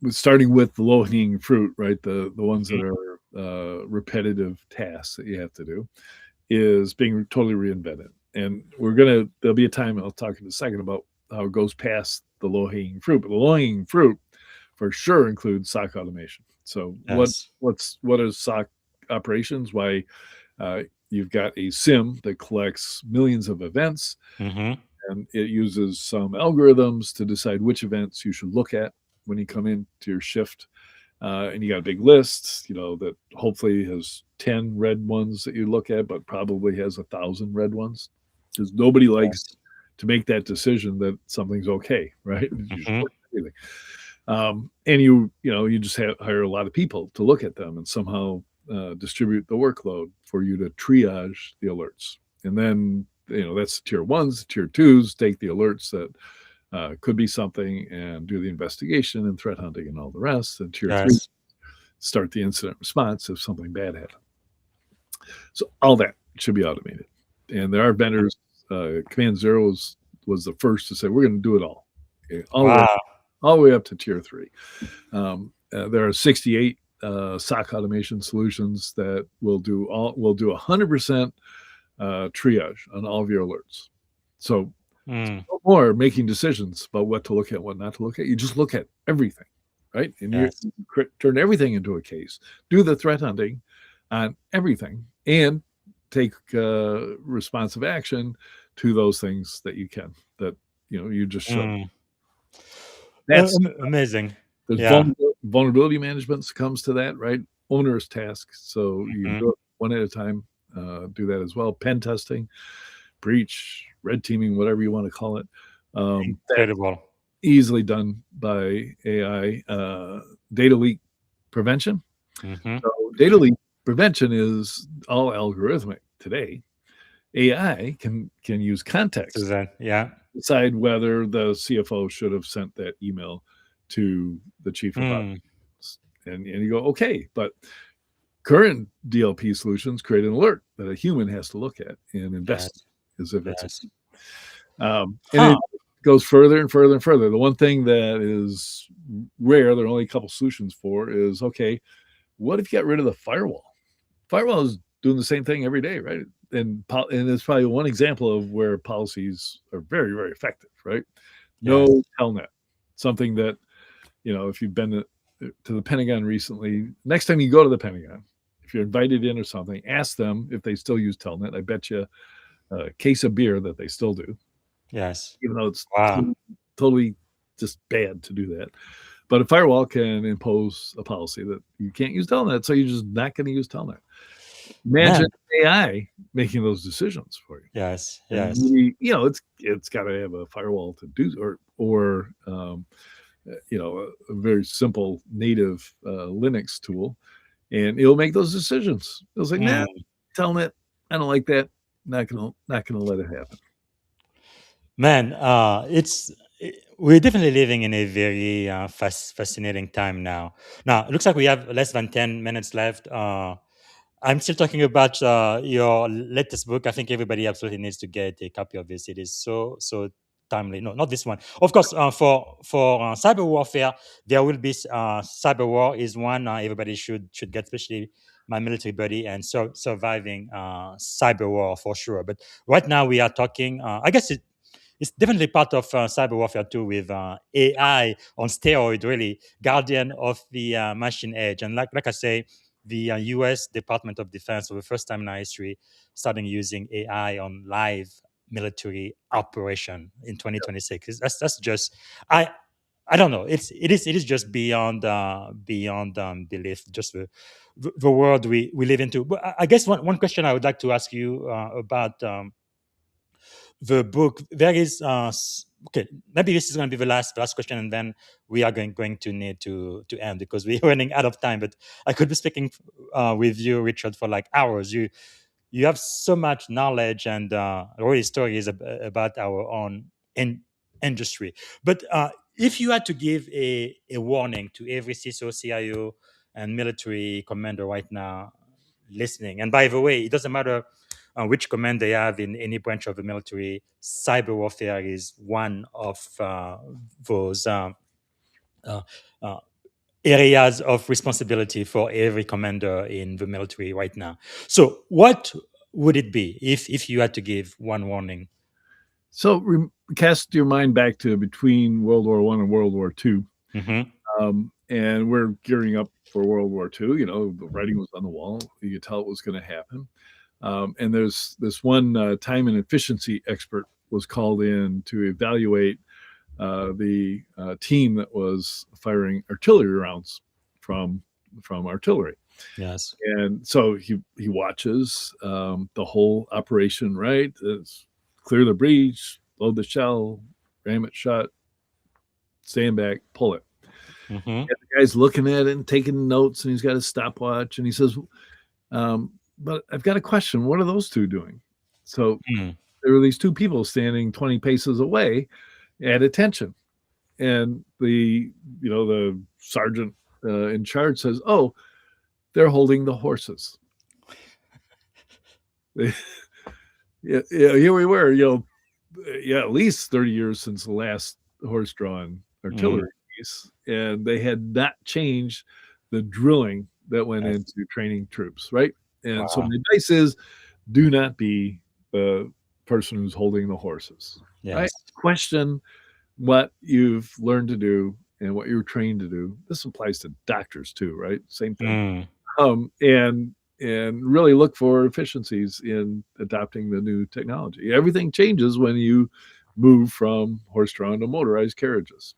starting with the low-hanging fruit, right? The ones that are repetitive tasks that you have to do, is being totally reinvented. And there'll be a time, I'll talk in a second about how it goes past the low-hanging fruit. But the low-hanging fruit for sure includes SOC automation. So Yes. what is SOC operations? Why you've got a SIM that collects millions of events, Mm-hmm. and it uses some algorithms to decide which events you should look at when you come into your shift. And you got a big list, that hopefully has 10 red ones that you look at, but probably has 1,000 red ones, because nobody likes to make that decision that something's okay, right? Mm-hmm. And you just hire a lot of people to look at them and somehow distribute the workload for you to triage the alerts. And then, that's tier 1s, tier 2s, take the alerts that could be something and do the investigation and threat hunting and all the rest. And tier 3, start the incident response if something bad happened. So all that should be automated. And there are vendors, Command Zero was the first to say, we're going to do it all. Okay, all the way up to tier 3. There are 68 SOC automation solutions that will do 100% triage on all of your alerts. So no more making decisions about what to look at, what not to look at. You just look at everything, right? And you turn everything into a case. Do the threat hunting on everything and take responsive action to those things that you can, that you just should. That's amazing. There's vulnerability management comes to that, right? Onerous task. So you can do it one at a time. Do that as well. Pen testing, breach, red teaming, whatever you want to call it. Incredible. Easily done by AI. Data leak prevention. Mm-hmm. So data leak prevention is all algorithmic today. AI can use context. Decide whether the CFO should have sent that email to the chief of operations. And you go, okay, but current DLP solutions create an alert that a human has to look at and investigate as if it's and it goes further and further and further. The one thing that is rare, there are only a couple solutions for, is, okay, what if you got rid of the firewall? Firewall is doing the same thing every day, right? And it's probably one example of where policies are very, very effective, right? No telnet. Something that, if you've been to the Pentagon recently, next time you go to the Pentagon, if you're invited in or something, ask them if they still use telnet. I bet you case of beer that they still do, Yes. even though it's Wow. totally just bad to do that. But a firewall can impose a policy that you can't use Telnet, so you're just not going to use Telnet. Imagine Man. AI making those decisions for you. Yes. And Yes. it's got to have a firewall to do, or a very simple native Linux tool, and it'll make those decisions. It was like, nah, Mm. Telnet, I don't like that. Not gonna let it happen. Man, we're definitely living in a very fascinating time now. Now, it looks like we have less than 10 minutes left. I'm still talking about your latest book. I think everybody absolutely needs to get a copy of this. It is so timely. No, not this one. Of course, for cyber warfare, there will be Cyberwar is one everybody should get, especially my military buddy, and surviving Cyberwar for sure. But right now we are talking. I guess it's definitely part of cyber warfare too, with AI on steroid, really, guardian of the machine edge. And like I say, the U.S. Department of Defense, for the first time in our history, starting using AI on live military operation in 2026. That's just I don't know. It is just beyond belief. Just the world we live into. But I guess one question I would like to ask you about. The book there is okay, maybe this is going to be the last question, and then we are going to need to end because we're running out of time. But I could be speaking with you, Richard, for like hours. You have so much knowledge and really stories about our own industry. But if you had to give a warning to every CISO, CIO, and military commander right now listening, and by the way, it doesn't matter which command they have in any branch of the military, cyber warfare is one of those uh, uh, areas of responsibility for every commander in the military right now. So, what would it be if you had to give one warning? So cast your mind back to between World War I and World War II, Mm-hmm. and we're gearing up for World War II. The writing was on the wall. You could tell it was going to happen. And there's this one time and efficiency expert was called in to evaluate the team that was firing artillery rounds from artillery. Yes. And so he watches the whole operation. Right, it's clear the breach, load the shell, ram it shut, stand back, pull it. Mm-hmm. And the guy's looking at it and taking notes, and he's got a stopwatch, and he says, but I've got a question. What are those two doing? So there were these two people standing 20 paces away at attention. And the sergeant in charge says, oh, they're holding the horses. Yeah, here we were, at least 30 years since the last horse-drawn artillery piece, and they had not changed the drilling that went into training troops, right? And so my advice is, do not be the person who's holding the horses. Yes. Right? Question what you've learned to do and what you're trained to do. This applies to doctors too, right? Same thing. And really look for efficiencies in adopting the new technology. Everything changes when you move from horse-drawn to motorized carriages.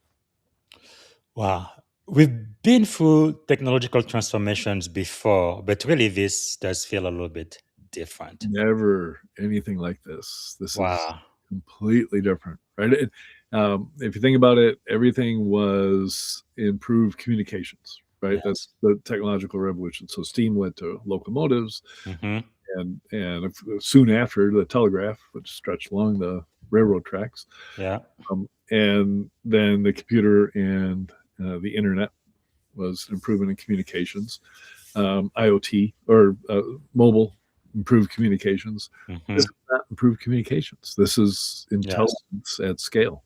Wow. We've been through technological transformations before, but really this does feel a little bit different. Never anything like this. This Wow. is completely different, right? If you think about it, everything was improved communications, right? Yes. That's the technological revolution. So steam led to locomotives, and soon after the telegraph, which stretched along the railroad tracks. Yeah. And then the computer and the internet was improvement in communications. IoT or mobile improved communications. This is not improved communications. This is intelligence at scale.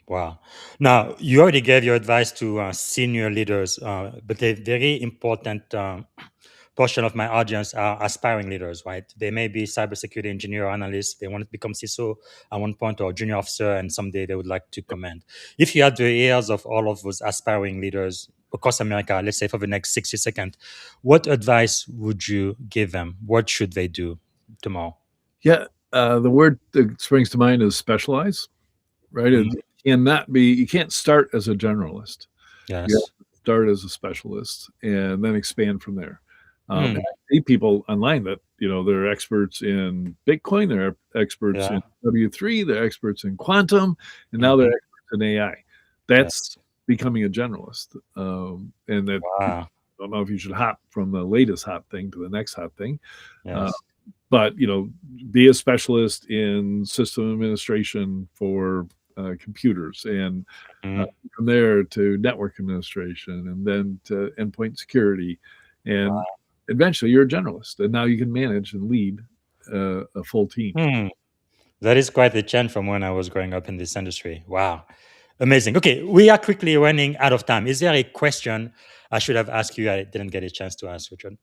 Wow. Now, you already gave your advice to senior leaders, but a very important portion of my audience are aspiring leaders, right? They may be cybersecurity engineer or analyst. They want to become CISO at one point or junior officer, and someday they would like to command. If you had the ears of all of those aspiring leaders across America, let's say for the next 60 seconds, what advice would you give them? What should they do tomorrow? Yeah, The word that springs to mind is specialize, right? Mhm. You can't start as a generalist. You have Yes. to start as a specialist and then expand from there. And Mm. I see people online that, they're experts in Bitcoin, they're experts Yeah. in W3, they're experts in quantum, and now they're Mhm. experts in AI. That's Yes. becoming a generalist. And that I Wow. don't know if you should hop from the latest hot thing to the next hot thing. Uh, Yes. but be a specialist in system administration for computers, and uh, Mhm. from there to network administration, and then to endpoint security, and eventually you're a generalist, and now you can manage and lead a full team. Hmm. That is quite a change from when I was growing up in this industry. Wow. Amazing. Okay, we are quickly running out of time. Is there a question I should have asked you I didn't get a chance to ask, Richard?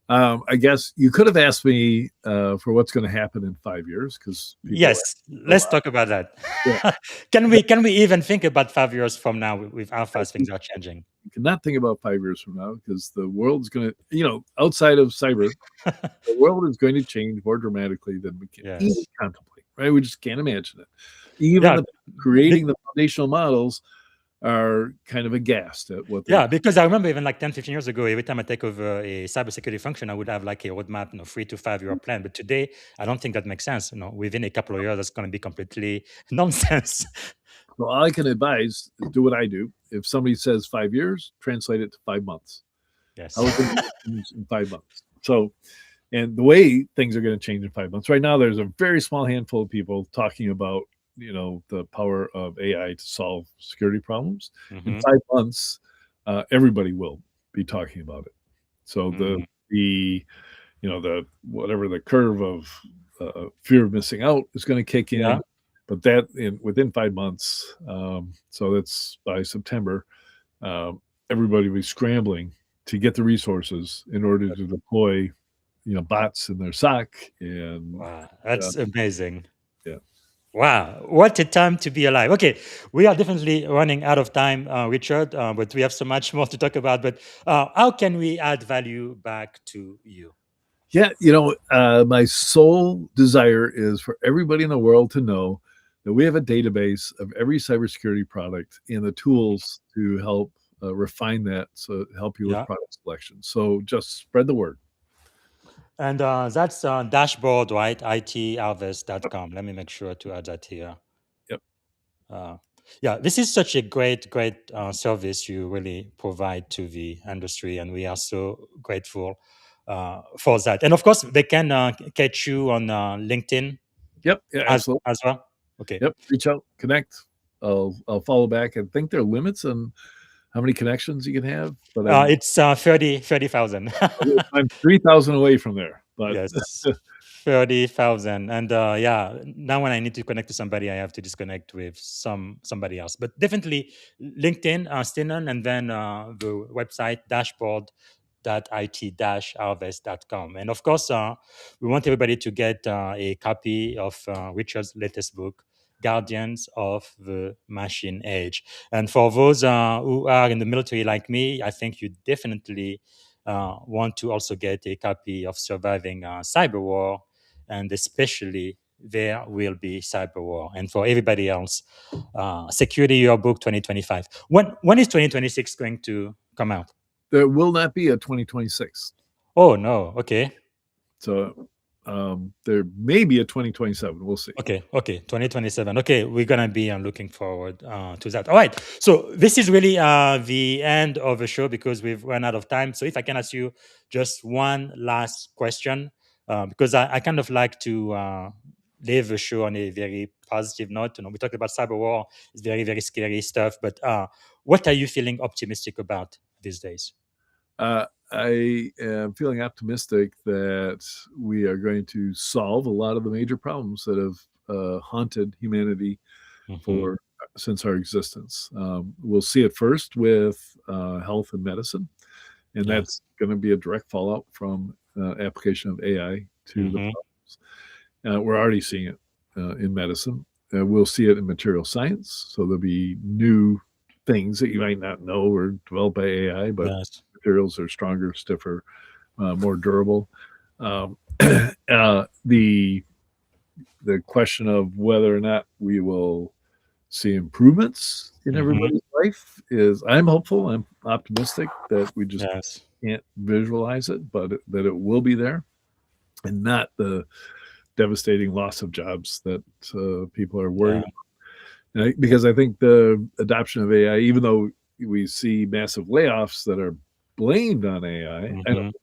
I guess you could have asked me for what's going to happen in 5 years, because people Yes, ask a let's lot. talk about that. Yeah, Can we even think about 5 years from now with how I fast things are changing? cannot think about 5 years from now, because the world's going to, outside of cyber, the world is going to change more dramatically than we can even Yes. contemplate, right? We just can't imagine it. Even Yeah. the creating the foundational models are kind of aghast at what they're. Yeah, because I remember even like 10, 15 years ago, every time I take over a cybersecurity function, I would have like a roadmap, 3 to 5 year plan. But today, I don't think that makes sense. Within a couple of years, that's going to be completely nonsense. So all I can advise is do what I do. If somebody says 5 years, translate it to 5 months. Yes. How is it going to change in 5 months? So, and the way things are going to change in 5 months. Right now, there's a very small handful of people talking about, the power of AI to solve security problems. In Hmm. 5 months, everybody will be talking about it. So Hmm. the whatever the curve of fear of missing out is going to kick Yeah. in, but that within 5 months. So that's by September. Everybody will be scrambling to get the resources in order to deploy, bots in their SOC, and Wow. uh, That's amazing. yeah. Wow, what a time to be alive. Okay, we are definitely running out of time, Richard, but we have so much more to talk about. But how can we add value back to you? Yeah, my sole desire is for everybody in the world to know that we have a database of every cybersecurity product and the tools to help refine that, so help you with Yeah. product selection. So just spread the word. And that's dashboard, right? Yep. itharvest.com. Let me make sure to add that here. Yep. Uh, yeah, this is such a great service you really provide to the industry, and we are so grateful for that. And of course, they can catch you on LinkedIn Yep. Yeah, absolutely. as well. Okay. Yep. Reach out, connect. I'll follow back. I think there are limits on how many connections you can have, but It's 30,000. I'm 3,000 away from there. But Yes, 30,000. And yeah, now when I need to connect to somebody, I have to disconnect with somebody else. But definitely LinkedIn, Stiennon, and then the website dashboard.it-harvest.com. And of course, we want everybody to get a copy of Richard's latest book, Guardians of the Machine Age. And for those who are in the military like me, I think you definitely want to also get a copy of Surviving Cyberwar, and especially there will be Cyberwar. And for everybody else, Security Yearbook 2025. When is 2026 going to come out? there will not be a 2026. Oh no. Okay. So there may be a 2027. We'll see. Okay, 2027. Okay, we're gonna be looking forward to that. All right, so this is really the end of the show because we've run out of time. So if I can ask you just one last question, because I kind of like to leave the show on a very positive note. We talked about cyber war; it's very scary stuff. But what are you feeling optimistic about these days? I am feeling optimistic that we are going to solve a lot of the major problems that have haunted humanity Hmm. for since our existence. We'll see it first with health and medicine, and Yes. that's going to be a direct fallout from application of AI to the Hmm. problems. We're already seeing it in medicine. We'll see it in material science. So there'll be new things that you might not know were developed by AI, but Yes. materials are stronger, stiffer, more durable. The the question of whether or not we will see improvements in everybody's life is, I'm hopeful, I'm optimistic that we just Yes. can't visualize it, but that it will be there, and not the devastating loss of jobs that people are worried about. Because I think the adoption of AI, even though we see massive layoffs that are blamed on AI, I don't,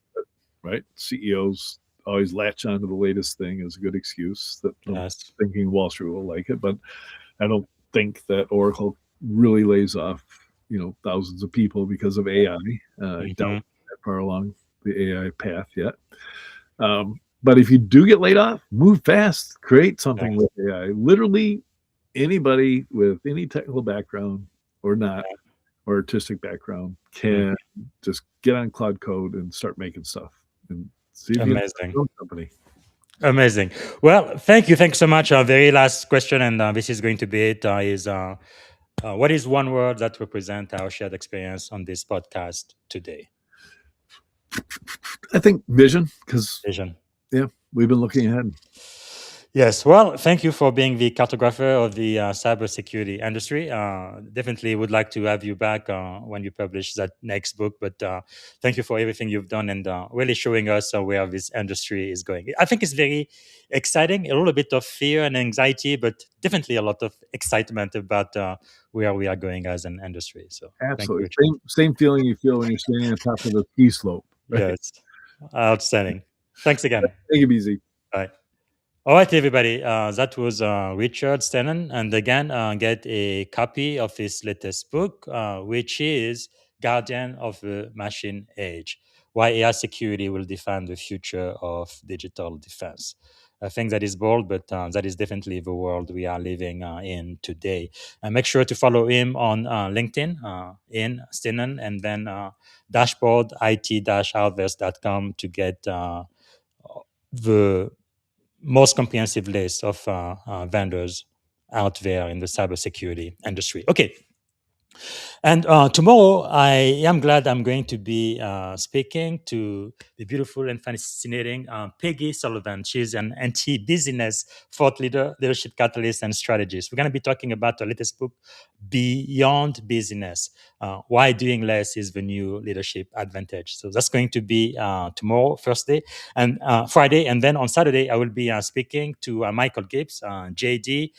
right? CEOs always latch onto the latest thing as a good excuse that Yes. thinking Wall Street will like it, but I don't think that Oracle really lays off, thousands of people because of AI. I doubt that far along the AI path yet. But if you do get laid off, move fast, create something with AI. Literally anybody with any technical background or not, or artistic background, can just get on Cloud Code and start making stuff and see if you can start your own company. Amazing. Well, thank you. Thanks so much. Our very last question, and this is going to be it, is what is one word that represents our shared experience on this podcast today? I think vision, because Vision. we've been looking ahead. Yes. Well, thank you for being the cartographer of the cybersecurity industry. Definitely would like to have you back when you publish that next book. But thank you for everything you've done and really showing us where this industry is going. I think it's very exciting, a little bit of fear and anxiety, but definitely a lot of excitement about where we are going as an industry. So thank you, Absolutely. Richard. Same feeling you feel when you're standing on top of the ski slope. Right? Yes. Outstanding. Thanks again. Take it easy. Bye. All right, everybody. That was Richard Stiennon. And again, get a copy of his latest book, which is Guardian of the Machine Age: Why AI Security Will Define the Future of Digital Defense. I think that is bold, but that is definitely the world we are living in today. And make sure to follow him on LinkedIn, in Stiennon, and then dashboard it-harvest.com to get the most comprehensive list of vendors out there in the cybersecurity industry. Okay. And tomorrow, I am glad I'm going to be speaking to the beautiful and fascinating Peggy Sullivan. She's an anti-business thought leader, leadership catalyst, and strategist. We're going to be talking about her latest book, Beyond Business: Why Doing Less is the New Leadership Advantage. So that's going to be tomorrow, Thursday, and Friday. And then on Saturday, I will be speaking to Michael Gibbs, JD.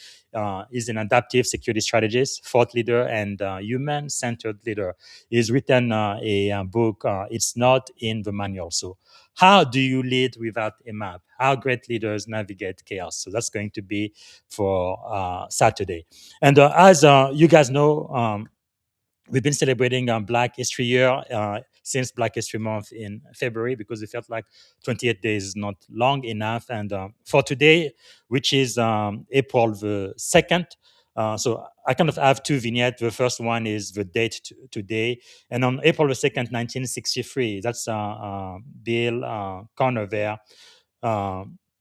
Is an adaptive security strategist, thought leader, and human-centered leader. He's written a book. It's not in the manual. So, how do you lead without a map? How great leaders navigate chaos. So that's going to be for Saturday. And as you guys know, we've been celebrating Black History Year since Black History Month in February, because it felt like 28 days is not long enough. And for today, which is April the 2nd, so I kind of have two vignettes. The first one is the date today. And on April the 2nd, 1963, that's Bill Connor there.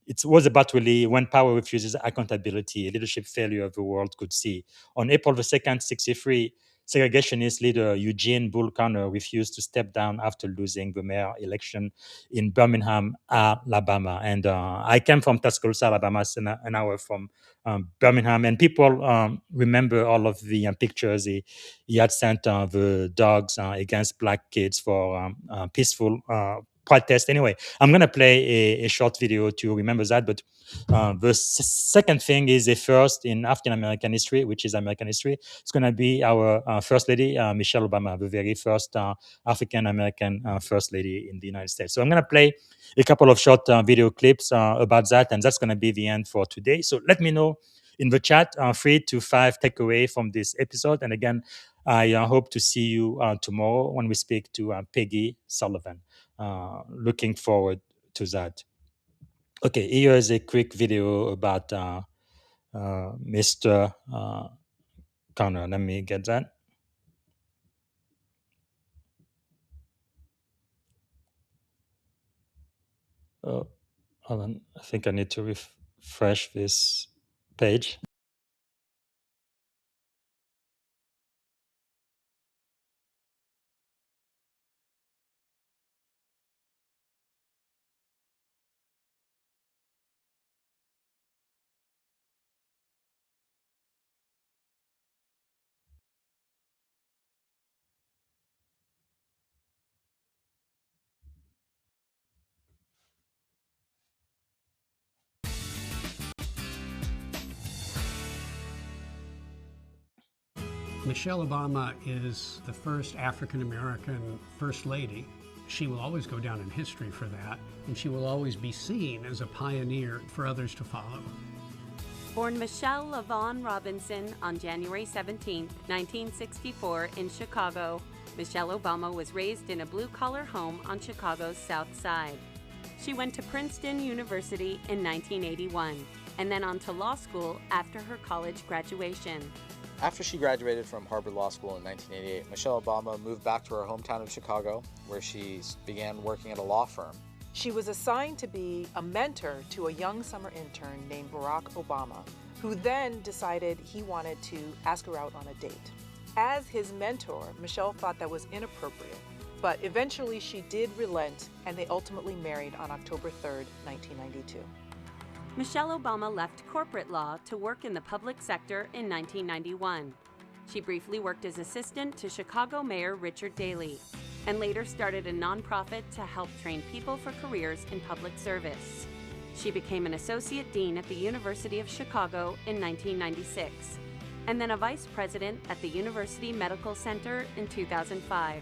It was about really when power refuses accountability, a leadership failure the world could see. On April the 2nd, 63, segregationist leader Eugene Bull Connor refused to step down after losing the mayor election in Birmingham, Alabama. And I came from Tuscaloosa, Alabama, an hour from Birmingham. And people remember all of the pictures he had sent the dogs against black kids for peaceful protest. Anyway, I'm going to play a short video to remember that. But the second thing is a first in African American history, which is American history. It's going to be our First Lady, Michelle Obama, the very first African American First Lady in the United States. So I'm going to play a couple of short video clips about that, and that's going to be the end for today. So let me know in the chat 3 to 5 takeaway from this episode. And again, I hope to see you tomorrow when we speak to Peggy Sullivan. Looking forward to that. Okay, here is a quick video about Mr. Connor. Let me get that. Oh, hold on. I think I need to refresh this page. Michelle Obama is the first African-American First Lady. She will always go down in history for that, and she will always be seen as a pioneer for others to follow. Born Michelle LaVaughn Robinson on January 17, 1964 in Chicago, Michelle Obama was raised in a blue-collar home on Chicago's South Side. She went to Princeton University in 1981, and then on to law school after her college graduation. After she graduated from Harvard Law School in 1988, Michelle Obama moved back to her hometown of Chicago, where she began working at a law firm. She was assigned to be a mentor to a young summer intern named Barack Obama, who then decided he wanted to ask her out on a date. As his mentor, Michelle thought that was inappropriate, but eventually she did relent, and they ultimately married on October 3rd, 1992. Michelle Obama left corporate law to work in the public sector in 1991. She briefly worked as assistant to Chicago Mayor Richard Daley, and later started a nonprofit to help train people for careers in public service. She became an associate dean at the University of Chicago in 1996, and then a vice president at the University Medical Center in 2005.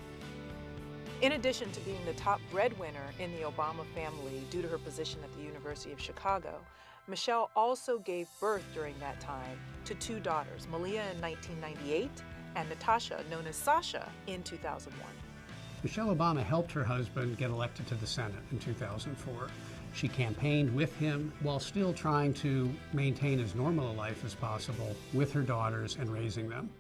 In addition to being the top breadwinner in the Obama family due to her position at the University of Chicago, Michelle also gave birth during that time to two daughters, Malia in 1998 and Natasha, known as Sasha, in 2001. Michelle Obama helped her husband get elected to the Senate in 2004. She campaigned with him while still trying to maintain as normal a life as possible with her daughters and raising them.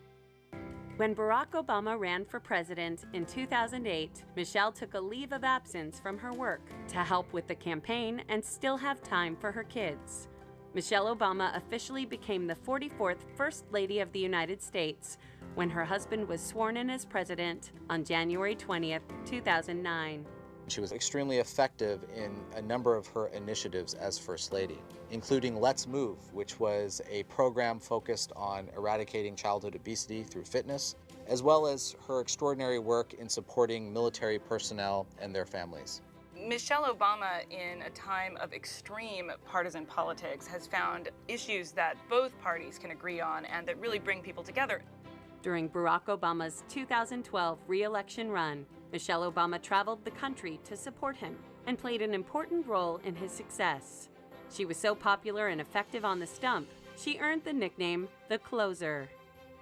When Barack Obama ran for president in 2008, Michelle took a leave of absence from her work to help with the campaign and still have time for her kids. Michelle Obama officially became the 44th First Lady of the United States when her husband was sworn in as president on January 20th, 2009. She was extremely effective in a number of her initiatives as First Lady, including Let's Move, which was a program focused on eradicating childhood obesity through fitness, as well as her extraordinary work in supporting military personnel and their families. Michelle Obama, in a time of extreme partisan politics, has found issues that both parties can agree on and that really bring people together. During Barack Obama's 2012 re-election run, Michelle Obama traveled the country to support him and played an important role in his success. She was so popular and effective on the stump, she earned the nickname the Closer.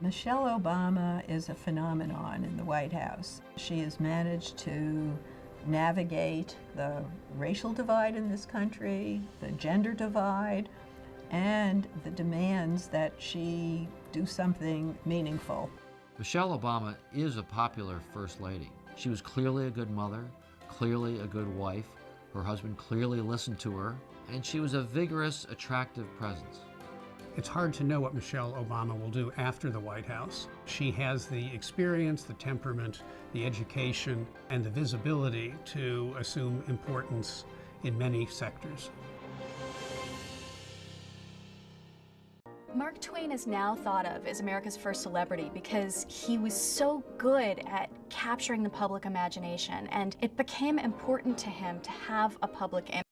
Michelle Obama is a phenomenon in the White House. She has managed to navigate the racial divide in this country, the gender divide, and the demands that she do something meaningful. Michelle Obama is a popular First Lady. She was clearly a good mother, clearly a good wife. Her husband clearly listened to her, and she was a vigorous, attractive presence. It's hard to know what Michelle Obama will do after the White House. She has the experience, the temperament, the education, and the visibility to assume importance in many sectors. Mark Twain is now thought of as America's first celebrity because he was so good at capturing the public imagination, and it became important to him to have a public image.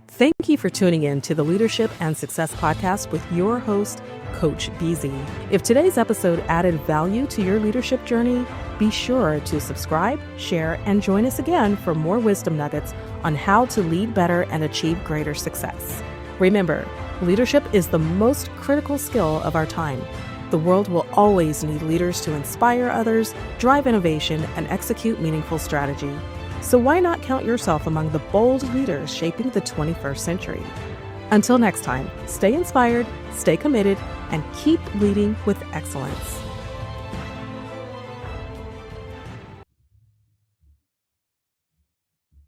Thank you for tuning in to the Leadership and Success Podcast with your host, Coach BZ. If today's episode added value to your leadership journey, be sure to subscribe, share, and join us again for more wisdom nuggets on how to lead better and achieve greater success. Remember, leadership is the most critical skill of our time. The world will always need leaders to inspire others, drive innovation, and execute meaningful strategy. So why not count yourself among the bold leaders shaping the 21st century? Until next time, stay inspired, stay committed, and keep leading with excellence.